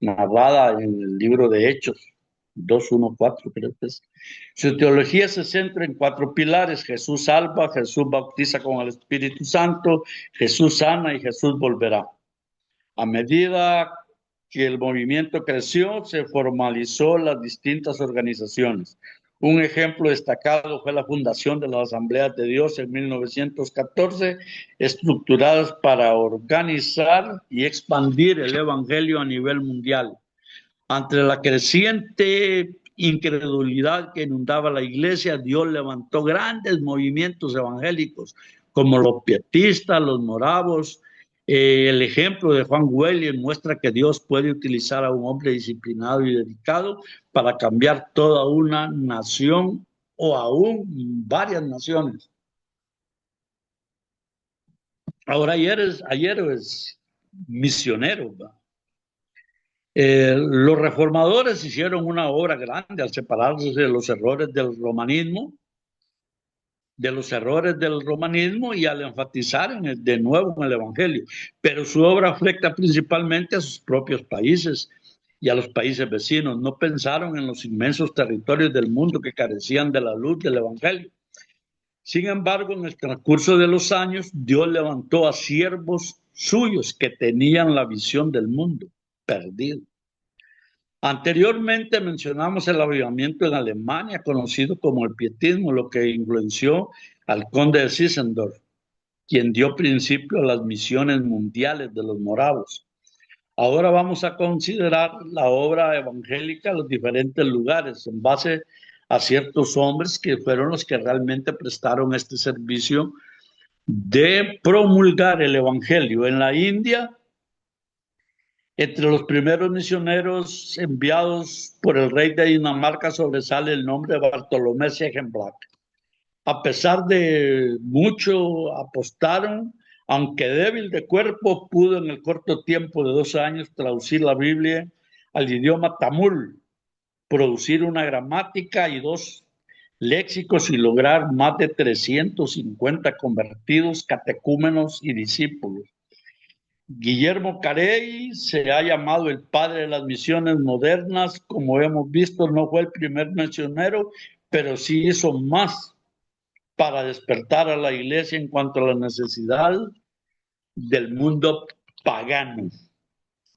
narrada en el libro de Hechos 2:1-4, creo que es. Su teología se centra en 4 pilares: Jesús salva, Jesús bautiza con el Espíritu Santo, Jesús sana y Jesús volverá. A medida que el movimiento creció, se formalizó las distintas organizaciones. Un ejemplo destacado fue la fundación de las Asambleas de Dios en 1914, estructuradas para organizar y expandir el evangelio a nivel mundial. Ante la creciente incredulidad que inundaba la iglesia, Dios levantó grandes movimientos evangélicos, como los pietistas, los moravos. El ejemplo de Juan Wesley muestra que Dios puede utilizar a un hombre disciplinado y dedicado para cambiar toda una nación o aún varias naciones. Ahora ayer es misionero, ¿verdad? Los reformadores hicieron una obra grande al separarse de los errores del romanismo, y al enfatizar de nuevo en el evangelio. Pero su obra afecta principalmente a sus propios países y a los países vecinos. No pensaron en los inmensos territorios del mundo que carecían de la luz del evangelio. Sin embargo, en el transcurso de los años, Dios levantó a siervos suyos que tenían la visión del mundo perdido. Anteriormente mencionamos el avivamiento en Alemania, conocido como el pietismo, lo que influenció al conde de Zinzendorf, quien dio principio a las misiones mundiales de los moravos. Ahora vamos a considerar la obra evangélica en los diferentes lugares en base a ciertos hombres que fueron los que realmente prestaron este servicio de promulgar el evangelio. En la India, entre los primeros misioneros enviados por el rey de Dinamarca sobresale el nombre de Bartolomé Schegenblack. A pesar de mucho apostaron, aunque débil de cuerpo, pudo en el corto tiempo de 2 años traducir la Biblia al idioma tamul, producir una gramática y 2 léxicos y lograr más de 350 convertidos, catecúmenos y discípulos. Guillermo Carey se ha llamado el padre de las misiones modernas. Como hemos visto, no fue el primer misionero, pero sí hizo más para despertar a la iglesia en cuanto a la necesidad del mundo pagano.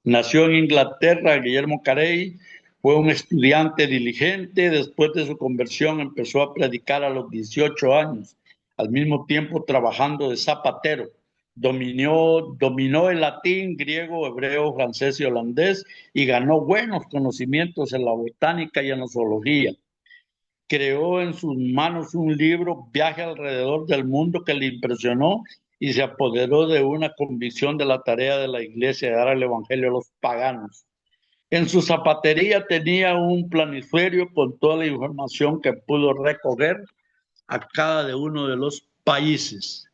Nació en Inglaterra, Guillermo Carey, fue un estudiante diligente. Después de su conversión empezó a predicar a los 18 años, al mismo tiempo trabajando de zapatero. Dominó el latín, griego, hebreo, francés y holandés y ganó buenos conocimientos en la botánica y en la zoología. Creó en sus manos un libro, Viaje alrededor del mundo, que le impresionó y se apoderó de una convicción de la tarea de la iglesia de dar el evangelio a los paganos. En su zapatería tenía un planiferio con toda la información que pudo recoger a cada de uno de los países.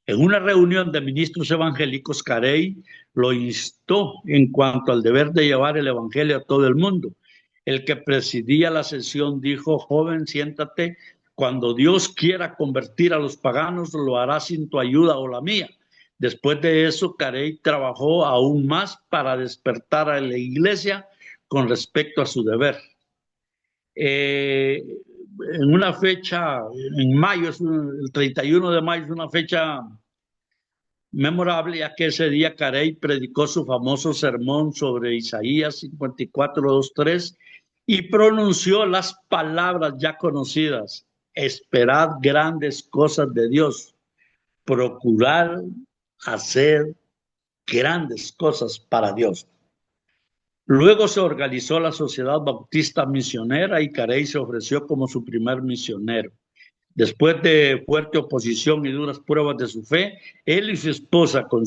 En una reunión de ministros evangélicos, Carey lo instó en cuanto al deber de llevar el evangelio a todo el mundo. El que presidía la sesión dijo: joven, siéntate, cuando Dios quiera convertir a los paganos, lo hará sin tu ayuda o la mía. Después de eso, Carey trabajó aún más para despertar a la iglesia con respecto a su deber. En una fecha, en mayo, el 31 de mayo, es una fecha memorable, ya que ese día Carey predicó su famoso sermón sobre Isaías 54, 2, 3 y pronunció las palabras ya conocidas: esperad grandes cosas de Dios, procurar hacer grandes cosas para Dios. Luego se organizó la Sociedad Bautista Misionera y Carey se ofreció como su primer misionero. Después de fuerte oposición y duras pruebas de su fe, él y su esposa con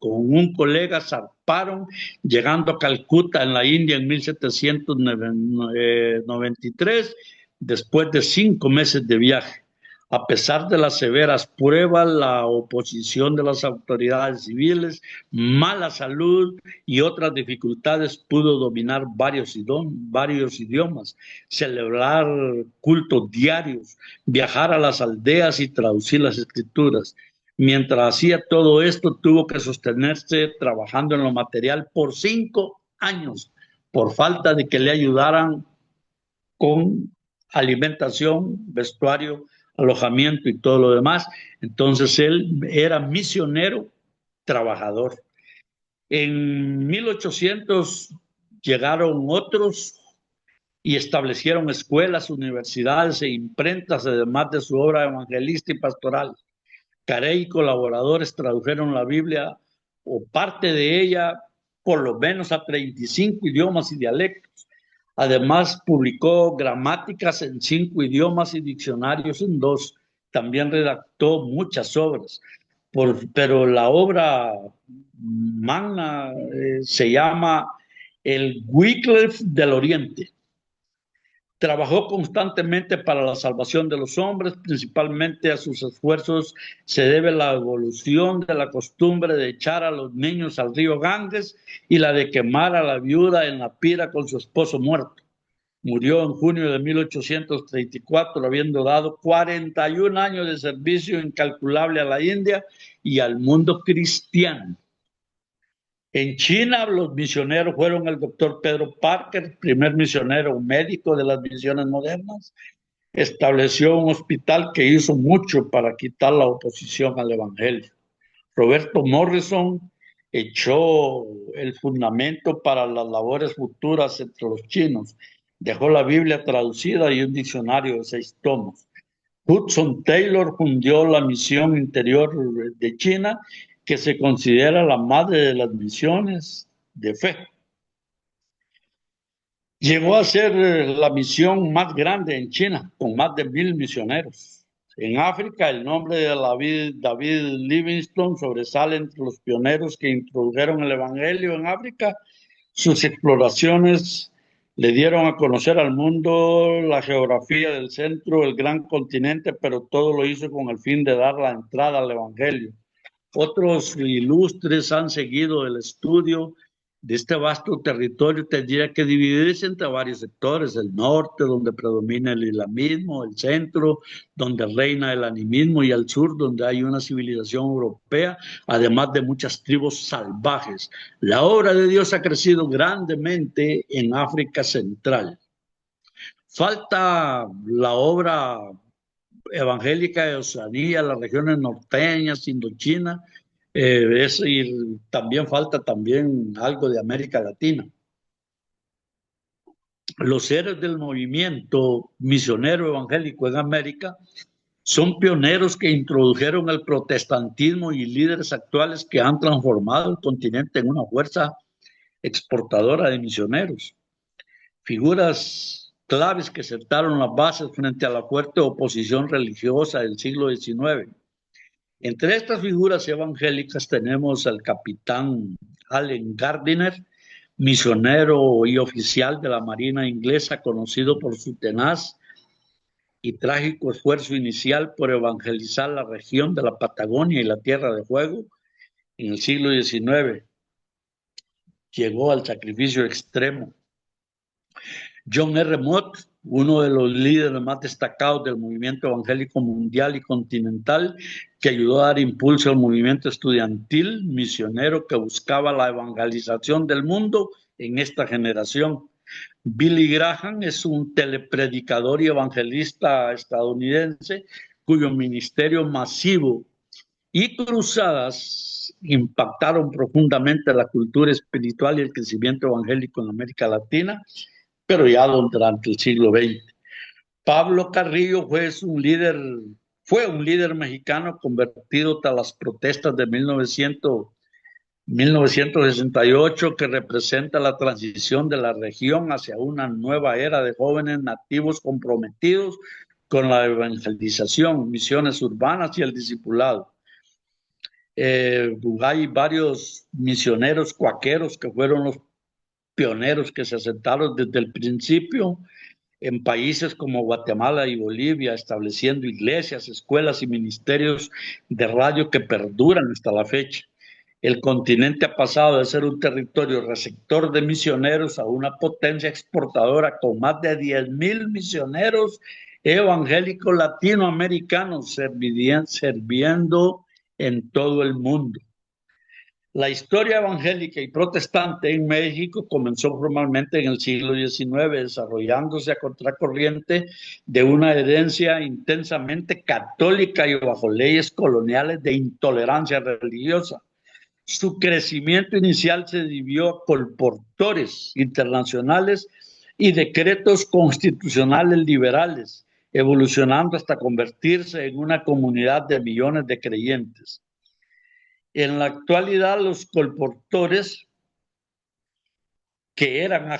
un colega zarparon, llegando a Calcuta en la India en 1793, después de 5 meses de viaje. A pesar de las severas pruebas, la oposición de las autoridades civiles, mala salud y otras dificultades, pudo dominar varios idiomas, celebrar cultos diarios, viajar a las aldeas y traducir las escrituras. Mientras hacía todo esto, tuvo que sostenerse trabajando en lo material por 5 años, por falta de que le ayudaran con alimentación, vestuario, alojamiento y todo lo demás. Entonces él era misionero trabajador. En 1800 llegaron otros y establecieron escuelas, universidades e imprentas, además de su obra evangelista y pastoral. Carey y colaboradores tradujeron la Biblia o parte de ella por lo menos a 35 idiomas y dialectos. Además, publicó gramáticas en 5 idiomas y diccionarios en 2. También redactó muchas obras, pero la obra magna se llama El Wycliffe del Oriente. Trabajó constantemente para la salvación de los hombres. Principalmente a sus esfuerzos se debe la evolución de la costumbre de echar a los niños al río Ganges y la de quemar a la viuda en la pira con su esposo muerto. Murió en junio de 1834, habiendo dado 41 años de servicio incalculable a la India y al mundo cristiano. En China, los misioneros fueron el doctor Pedro Parker, primer misionero médico de las misiones modernas. Estableció un hospital que hizo mucho para quitar la oposición al evangelio. Roberto Morrison echó el fundamento para las labores futuras entre los chinos. Dejó la Biblia traducida y un diccionario de 6 tomos. Hudson Taylor fundió la misión interior de China, que se considera la madre de las misiones de fe. Llegó a ser la misión más grande en China, con más de 1,000 misioneros. En África, el nombre de David Livingstone sobresale entre los pioneros que introdujeron el Evangelio en África. Sus exploraciones le dieron a conocer al mundo la geografía del centro del gran continente, pero todo lo hizo con el fin de dar la entrada al Evangelio. Otros ilustres han seguido el estudio de este vasto territorio. Tendría que dividirse entre varios sectores: el norte, donde predomina el islamismo; el centro, donde reina el animismo; y al sur, donde hay una civilización europea, además de muchas tribus salvajes. La obra de Dios ha crecido grandemente en África Central. Falta la obra evangélica de Oceanía, las regiones norteñas, Indochina, y también falta algo de América Latina. Los héroes del movimiento misionero evangélico en América son pioneros que introdujeron el protestantismo y líderes actuales que han transformado el continente en una fuerza exportadora de misioneros. Figuras claves que sentaron las bases frente a la fuerte oposición religiosa del siglo XIX. Entre estas figuras evangélicas tenemos al capitán Allen Gardiner, misionero y oficial de la Marina inglesa, conocido por su tenaz y trágico esfuerzo inicial por evangelizar la región de la Patagonia y la Tierra de Fuego en el siglo XIX. Llegó al sacrificio extremo. John R. Mott, uno de los líderes más destacados del movimiento evangélico mundial y continental, que ayudó a dar impulso al movimiento estudiantil misionero que buscaba la evangelización del mundo en esta generación. Billy Graham es un telepredicador y evangelista estadounidense cuyo ministerio masivo y cruzadas impactaron profundamente la cultura espiritual y el crecimiento evangélico en América Latina, pero ya durante el siglo XX. Pablo Carrillo fue un líder mexicano convertido tras las protestas de 1968, que representa la transición de la región hacia una nueva era de jóvenes nativos comprometidos con la evangelización, misiones urbanas y el discipulado. Hay varios misioneros cuáqueros que fueron los pioneros que se asentaron desde el principio en países como Guatemala y Bolivia, estableciendo iglesias, escuelas y ministerios de radio que perduran hasta la fecha. El continente ha pasado de ser un territorio receptor de misioneros a una potencia exportadora con más de 10,000 misioneros evangélicos latinoamericanos sirviendo en todo el mundo. La historia evangélica y protestante en México comenzó formalmente en el siglo XIX, desarrollándose a contracorriente de una herencia intensamente católica y bajo leyes coloniales de intolerancia religiosa. Su crecimiento inicial se debió a colportores internacionales y decretos constitucionales liberales, evolucionando hasta convertirse en una comunidad de millones de creyentes. En la actualidad, los colportores, que eran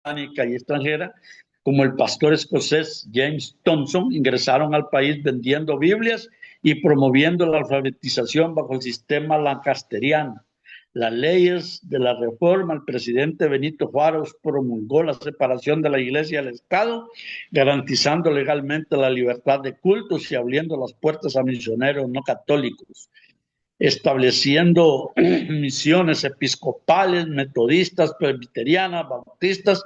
británica y extranjera, como el pastor escocés James Thompson, ingresaron al país vendiendo Biblias y promoviendo la alfabetización bajo el sistema lancasteriano. Las leyes de la reforma, el presidente Benito Juárez promulgó la separación de la Iglesia y el Estado, garantizando legalmente la libertad de cultos y abriendo las puertas a misioneros no católicos, estableciendo misiones episcopales, metodistas, presbiterianas, bautistas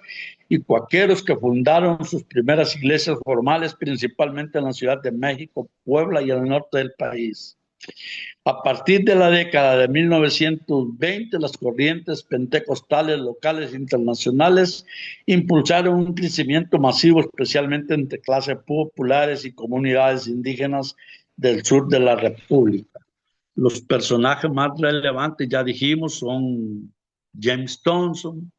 y cuáqueros, que fundaron sus primeras iglesias formales, principalmente en la Ciudad de México, Puebla y el norte del país. A partir de la década de 1920, las corrientes pentecostales locales e internacionales impulsaron un crecimiento masivo, especialmente entre clases populares y comunidades indígenas del sur de la República. Los personajes más relevantes, ya dijimos, son James Thompson,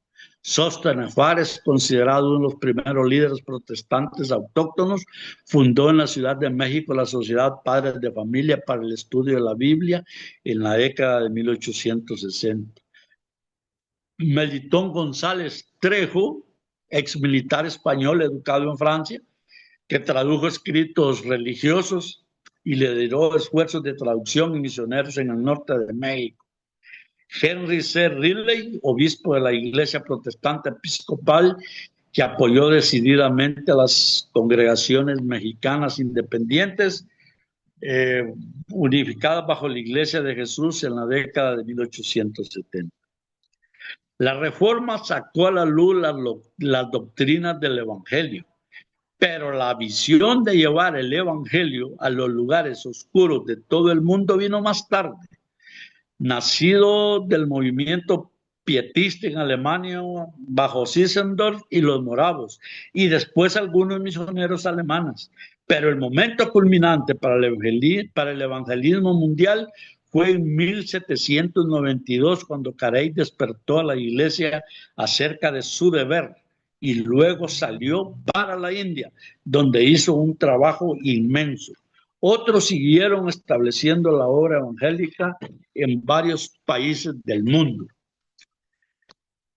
Sóstenes Fares, considerado uno de los primeros líderes protestantes autóctonos, fundó en la Ciudad de México la Sociedad Padres de Familia para el Estudio de la Biblia en la década de 1860. Melitón González Trejo, ex militar español educado en Francia, que tradujo escritos religiosos y lideró esfuerzos de traducción y misioneros en el norte de México. Henry C. Ridley, obispo de la Iglesia Protestante Episcopal, que apoyó decididamente a las congregaciones mexicanas independientes, unificadas bajo la Iglesia de Jesús en la década de 1870. La Reforma sacó a la luz las doctrinas del Evangelio, pero la visión de llevar el Evangelio a los lugares oscuros de todo el mundo vino más tarde. Nacido del movimiento pietista en Alemania bajo Zinzendorf y los moravos, y después algunos misioneros alemanes. Pero el momento culminante para el evangelismo mundial fue en 1792, cuando Carey despertó a la iglesia acerca de su deber y luego salió para la India, donde hizo un trabajo inmenso. Otros siguieron estableciendo la obra evangélica en varios países del mundo.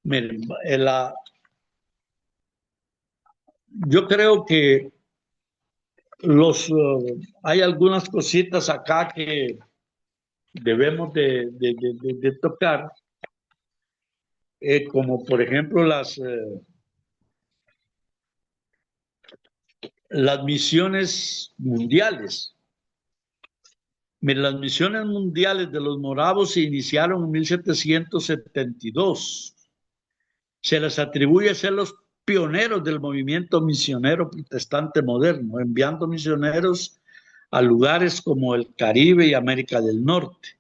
Miren, yo creo que hay algunas cositas acá que debemos de tocar, como por ejemplo las misiones mundiales. Miren, las misiones mundiales de los moravos se iniciaron en 1772. Se les atribuye ser los pioneros del movimiento misionero protestante moderno, enviando misioneros a lugares como el Caribe y América del Norte.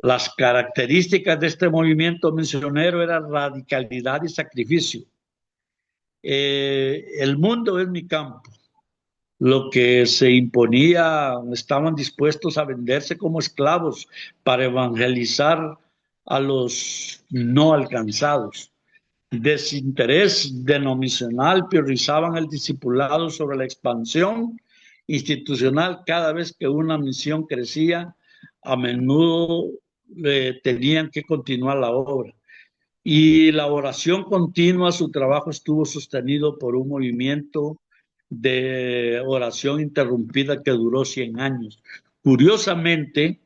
Las características de este movimiento misionero eran radicalidad y sacrificio. El mundo es mi campo. Lo que se imponía, estaban dispuestos a venderse como esclavos para evangelizar a los no alcanzados. Desinterés denominacional, priorizaban el discipulado sobre la expansión institucional. Cada vez que una misión crecía, a menudo tenían que continuar la obra. Y la oración continua, su trabajo estuvo sostenido por un movimiento de oración interrumpida que duró 100 años. Curiosamente,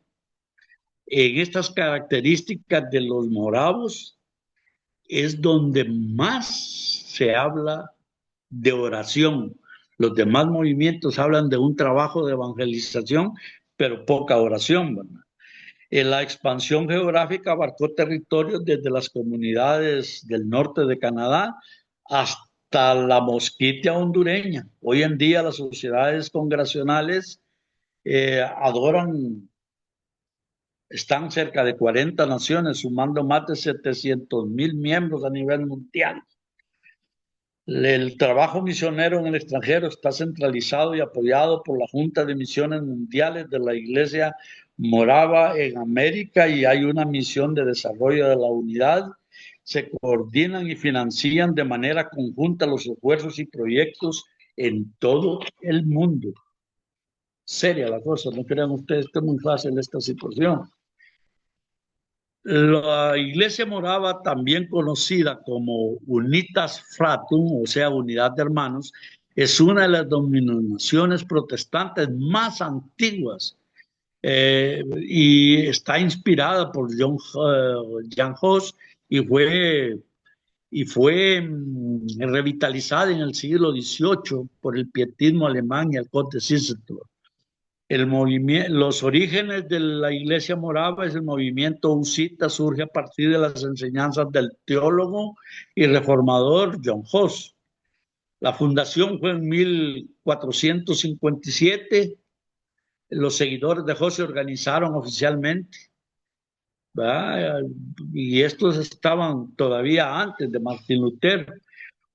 en estas características de los moravos es donde más se habla de oración. Los demás movimientos hablan de un trabajo de evangelización, pero poca oración, ¿verdad? La expansión geográfica abarcó territorios desde las comunidades del norte de Canadá hasta la Mosquitia hondureña. Hoy en día las sociedades congregacionales están cerca de 40 naciones, sumando más de 700,000 miembros a nivel mundial. El trabajo misionero en el extranjero está centralizado y apoyado por la Junta de Misiones Mundiales de la Iglesia Morava en América, y hay una misión de desarrollo de la unidad. Se coordinan y financian de manera conjunta los esfuerzos y proyectos en todo el mundo. Seria la cosa, no crean ustedes que es muy fácil esta situación. La Iglesia Morava, también conocida como Unitas Fratum, o sea, Unidad de Hermanos, es una de las denominaciones protestantes más antiguas y está inspirada por Jan Hus y fue revitalizada en el siglo XVIII por el pietismo alemán y el Conde Zinzendorf. Los orígenes de la Iglesia Morava es el movimiento husita, surge a partir de las enseñanzas del teólogo y reformador John Hus. La fundación fue en 1457. Los seguidores de Hus se organizaron oficialmente, ¿verdad? Y estos estaban todavía antes de Martín Lutero.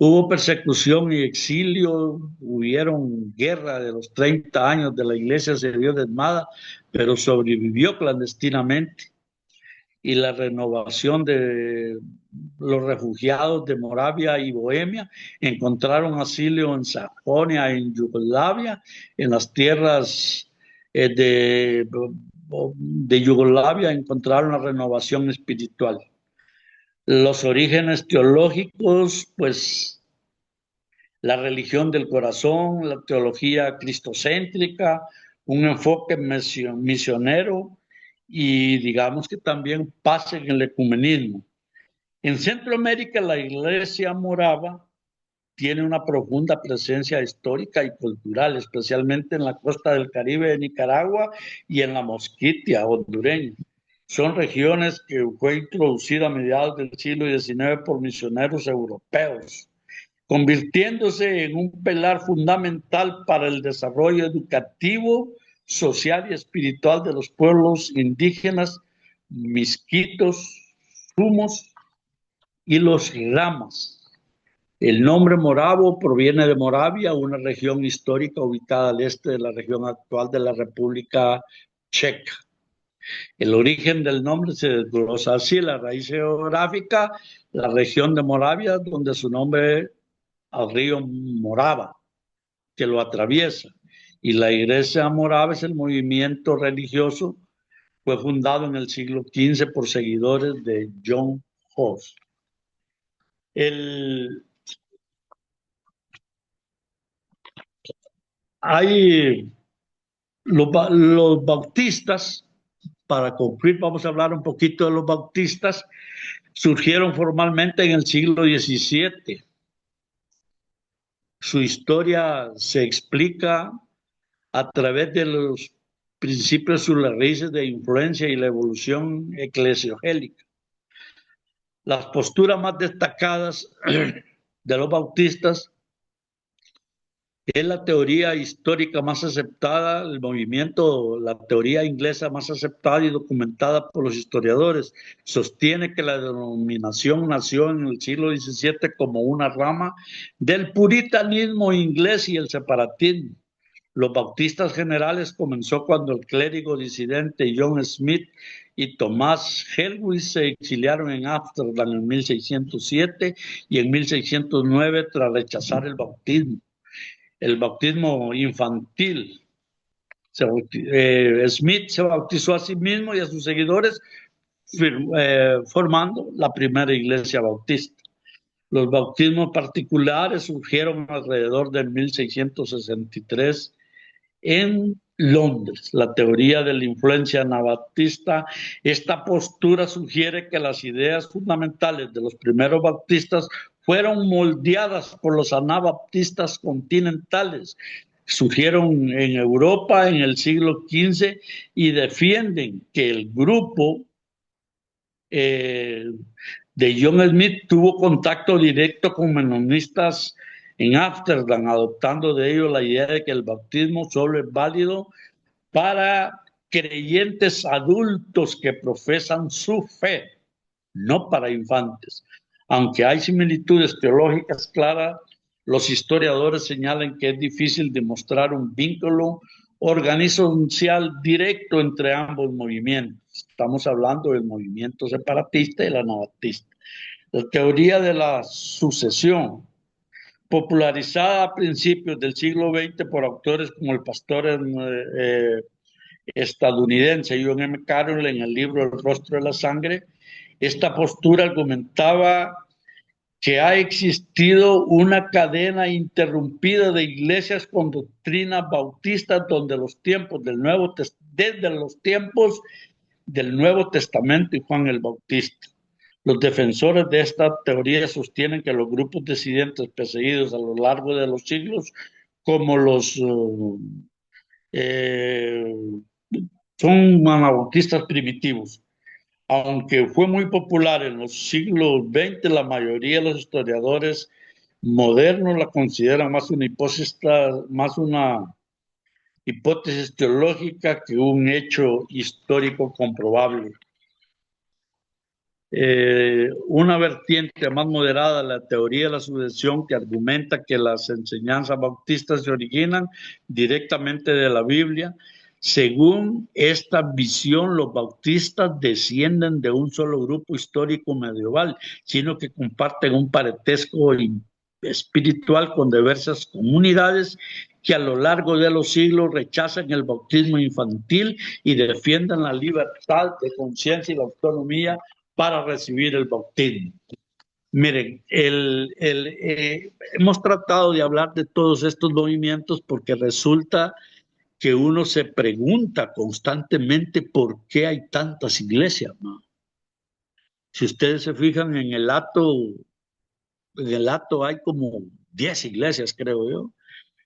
Hubo persecución y exilio, hubieron guerra de los 30 años de la iglesia, se vio desmada, pero sobrevivió clandestinamente. Y la renovación de los refugiados de Moravia y Bohemia encontraron asilo en Sajonia, en Yugoslavia, en las tierras de Yugoslavia encontraron la renovación espiritual. Los orígenes teológicos, pues la religión del corazón, la teología cristocéntrica, un enfoque misionero y digamos que también pasa en el ecumenismo. En Centroamérica la iglesia morava tiene una profunda presencia histórica y cultural, especialmente en la costa del Caribe de Nicaragua y en la Mosquitia hondureña. Son regiones que fue introducida a mediados del siglo XIX por misioneros europeos, convirtiéndose en un pilar fundamental para el desarrollo educativo, social y espiritual de los pueblos indígenas, misquitos, sumos y los ramas. El nombre moravo proviene de Moravia, una región histórica ubicada al este de la región actual de la República Checa. El origen del nombre se desglosa así: la raíz geográfica, la región de Moravia, donde su nombre al río Morava, que lo atraviesa. Y la iglesia morava es el movimiento religioso, fue fundado en el siglo XV por seguidores de John Hus. Hay los bautistas, para concluir, vamos a hablar un poquito de los bautistas, surgieron formalmente en el siglo XVII. Su historia se explica a través de los principios sobre las raíces de influencia y la evolución eclesiogélica. Las posturas más destacadas de los bautistas es la teoría histórica más aceptada, el movimiento, la teoría inglesa más aceptada y documentada por los historiadores. Sostiene que la denominación nació en el siglo XVII como una rama del puritanismo inglés y el separatismo. Los bautistas generales comenzó cuando el clérigo disidente John Smith y Tomás Helwys se exiliaron en Ámsterdam en 1607 y en 1609 tras rechazar el bautismo infantil. Smith se bautizó a sí mismo y a sus seguidores, formando la primera iglesia bautista. Los bautismos particulares surgieron alrededor de 1663 en Londres. La teoría de la influencia anabaptista, esta postura sugiere que las ideas fundamentales de los primeros bautistas fueron moldeadas por los anabaptistas continentales. Surgieron en Europa en el siglo XV y defienden que el grupo de John Smith tuvo contacto directo con menonistas en Ámsterdam, adoptando de ellos la idea de que el bautismo solo es válido para creyentes adultos que profesan su fe, no para infantes. Aunque hay similitudes teológicas claras, los historiadores señalan que es difícil demostrar un vínculo organizacional directo entre ambos movimientos. Estamos hablando del movimiento separatista y el anabaptista. La teoría de la sucesión, popularizada a principios del siglo XX por autores como el pastor estadounidense John M. Carroll en el libro El rostro de la sangre, esta postura argumentaba que ha existido una cadena interrumpida de iglesias con doctrinas bautistas donde desde los tiempos del Nuevo Testamento y Juan el Bautista. Los defensores de esta teoría sostienen que los grupos disidentes perseguidos a lo largo de los siglos, como los son anabautistas primitivos. Aunque fue muy popular en los siglos XX, la mayoría de los historiadores modernos la consideran más una hipótesis teológica que un hecho histórico comprobable. una vertiente más moderada, la teoría de la sucesión, que argumenta que las enseñanzas bautistas se originan directamente de la Biblia. Según esta visión, los bautistas descienden de un solo grupo histórico medieval, sino que comparten un parentesco espiritual con diversas comunidades que a lo largo de los siglos rechazan el bautismo infantil y defienden la libertad de conciencia y la autonomía para recibir el bautismo. Miren, hemos tratado de hablar de todos estos movimientos porque resulta que uno se pregunta constantemente por qué hay tantas iglesias, ¿no? Si ustedes se fijan en el acto hay como 10 iglesias, creo yo.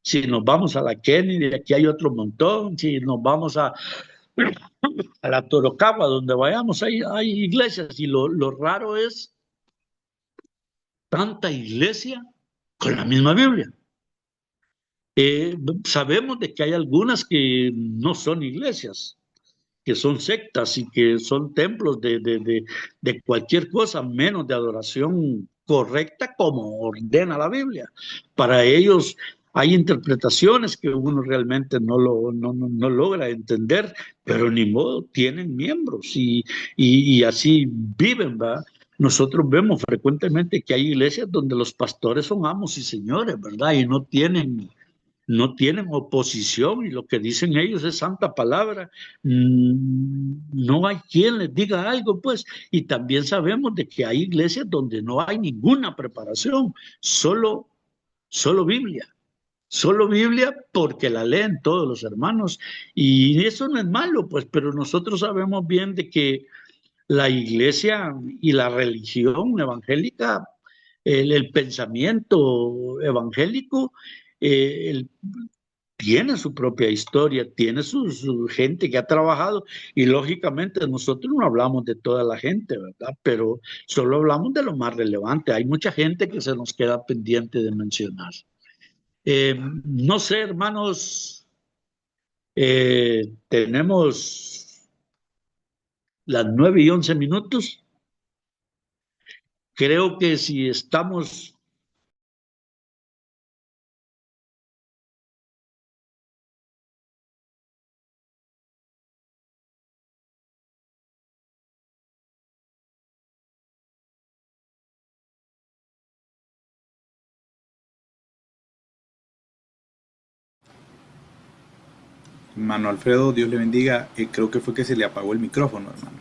Si nos vamos a la Kennedy, aquí hay otro montón. Si nos vamos a la Torocagua, donde vayamos, hay iglesias. Y lo raro es tanta iglesia con la misma Biblia. Sabemos de que hay algunas que no son iglesias, que son sectas y que son templos de cualquier cosa, menos de adoración correcta como ordena la Biblia. Para ellos hay interpretaciones que uno realmente no logra entender, pero ni modo, tienen miembros y así viven, ¿verdad? Nosotros vemos frecuentemente que hay iglesias donde los pastores son amos y señores, ¿verdad? Y no tienen oposición y lo que dicen ellos es santa palabra. No hay quien les diga algo, pues. Y también sabemos de que hay iglesias donde no hay ninguna preparación, solo Biblia. Solo Biblia porque la leen todos los hermanos. Y eso no es malo, pues, pero nosotros sabemos bien de que la iglesia y la religión evangélica, el pensamiento evangélico, el tiene su propia historia, tiene su gente que ha trabajado y lógicamente nosotros no hablamos de toda la gente, ¿verdad? Pero solo hablamos de lo más relevante. Hay mucha gente que se nos queda pendiente de mencionar. No sé, hermanos, tenemos las 9:11. Creo que si estamos... Hermano Alfredo, Dios le bendiga. Creo que fue que se le apagó el micrófono, hermano.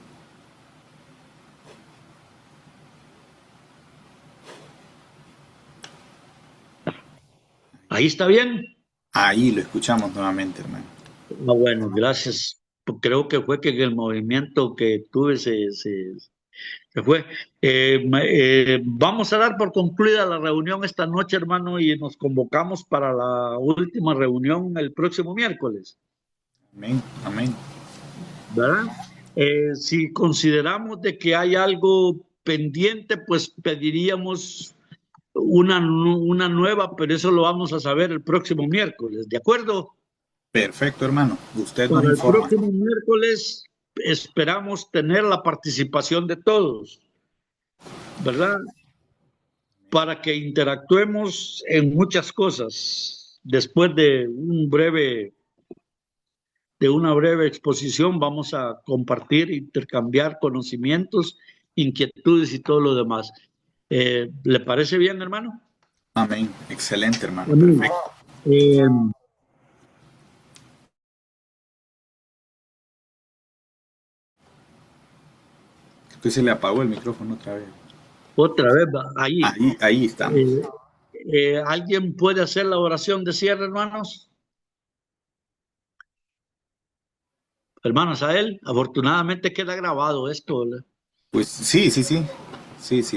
¿Ahí está bien? Ahí lo escuchamos nuevamente, hermano. Bueno, gracias. Creo que fue que el movimiento que tuve se fue. Vamos a dar por concluida la reunión esta noche, hermano, y nos convocamos para la última reunión el próximo miércoles. Amén, amén. ¿Verdad? Si consideramos de que hay algo pendiente, pues pediríamos una nueva, pero eso lo vamos a saber el próximo miércoles, ¿de acuerdo? Perfecto, hermano. Usted nos Para el informa. próximo miércoles esperamos tener la participación de todos, ¿verdad? Para que interactuemos en muchas cosas. Después de una breve exposición, vamos a compartir, intercambiar conocimientos, inquietudes y todo lo demás. ¿Le parece bien, hermano? Amén. Excelente, hermano. Amén. Perfecto. Que se le apagó el micrófono otra vez. Otra vez, ahí. Ahí estamos. ¿Alguien puede hacer la oración de cierre, hermanos? Hermanos, a él, afortunadamente queda grabado esto, ¿verdad? Pues sí.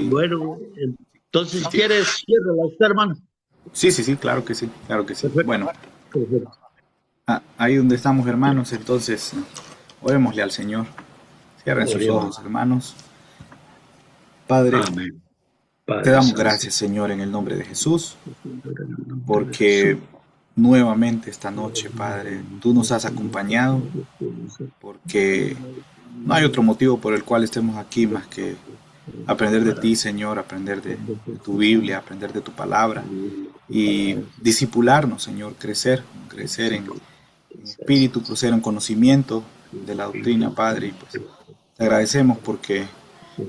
Bueno, entonces, ¿quieres ciérrala usted, hermano? Sí, claro que sí. Perfecto. Bueno, Perfecto. ahí donde estamos, hermanos, entonces orémosle al Señor. Cierren sus ojos, hermanos. Padre, Amén. Padre, te damos gracias, Señor, en el nombre de Jesús, porque nuevamente esta noche, Padre, tú nos has acompañado, porque no hay otro motivo por el cual estemos aquí más que aprender de ti, Señor, aprender de tu Biblia, aprender de tu palabra y discipularnos, Señor, crecer en espíritu, crecer en conocimiento de la doctrina, Padre. Y pues te agradecemos porque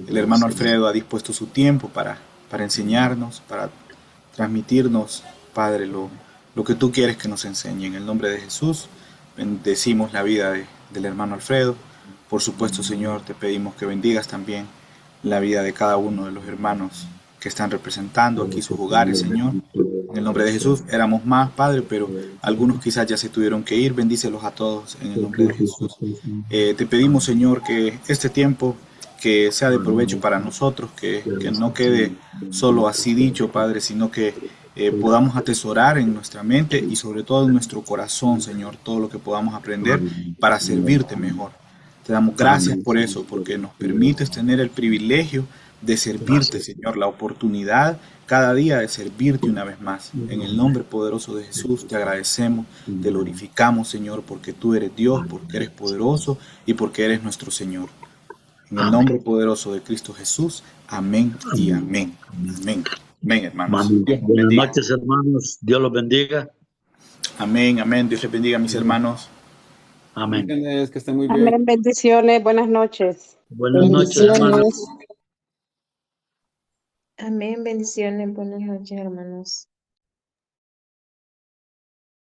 el hermano Alfredo ha dispuesto su tiempo para enseñarnos, para transmitirnos, Padre, lo que tú quieres que nos enseñe. En el nombre de Jesús, bendecimos la vida del hermano Alfredo. Por supuesto, Señor, te pedimos que bendigas también la vida de cada uno de los hermanos que están representando aquí sus hogares, Señor. En el nombre de Jesús, éramos más, Padre, pero algunos quizás ya se tuvieron que ir. Bendícelos a todos en el nombre de Jesús. Te pedimos, Señor, que este tiempo que sea de provecho para nosotros, que no quede solo así dicho, Padre, sino que podamos atesorar en nuestra mente y sobre todo en nuestro corazón, Señor, todo lo que podamos aprender para servirte mejor. Te damos gracias por eso, porque nos permites tener el privilegio de servirte, Señor, la oportunidad cada día de servirte una vez más. En el nombre poderoso de Jesús te agradecemos, te glorificamos, Señor, porque tú eres Dios, porque eres poderoso y porque eres nuestro Señor. En el nombre poderoso de Cristo Jesús, amén y amén. Amén. Amén, hermanos. Dios los Buenas bendiga. noches, hermanos. Dios los bendiga. Amén, amén. Dios les bendiga, mis hermanos. Amén. Bendiciones, que estén muy bien. Amén, bendiciones, buenas noches. Buenas noches, hermanos. Amén, bendiciones, buenas noches, hermanos.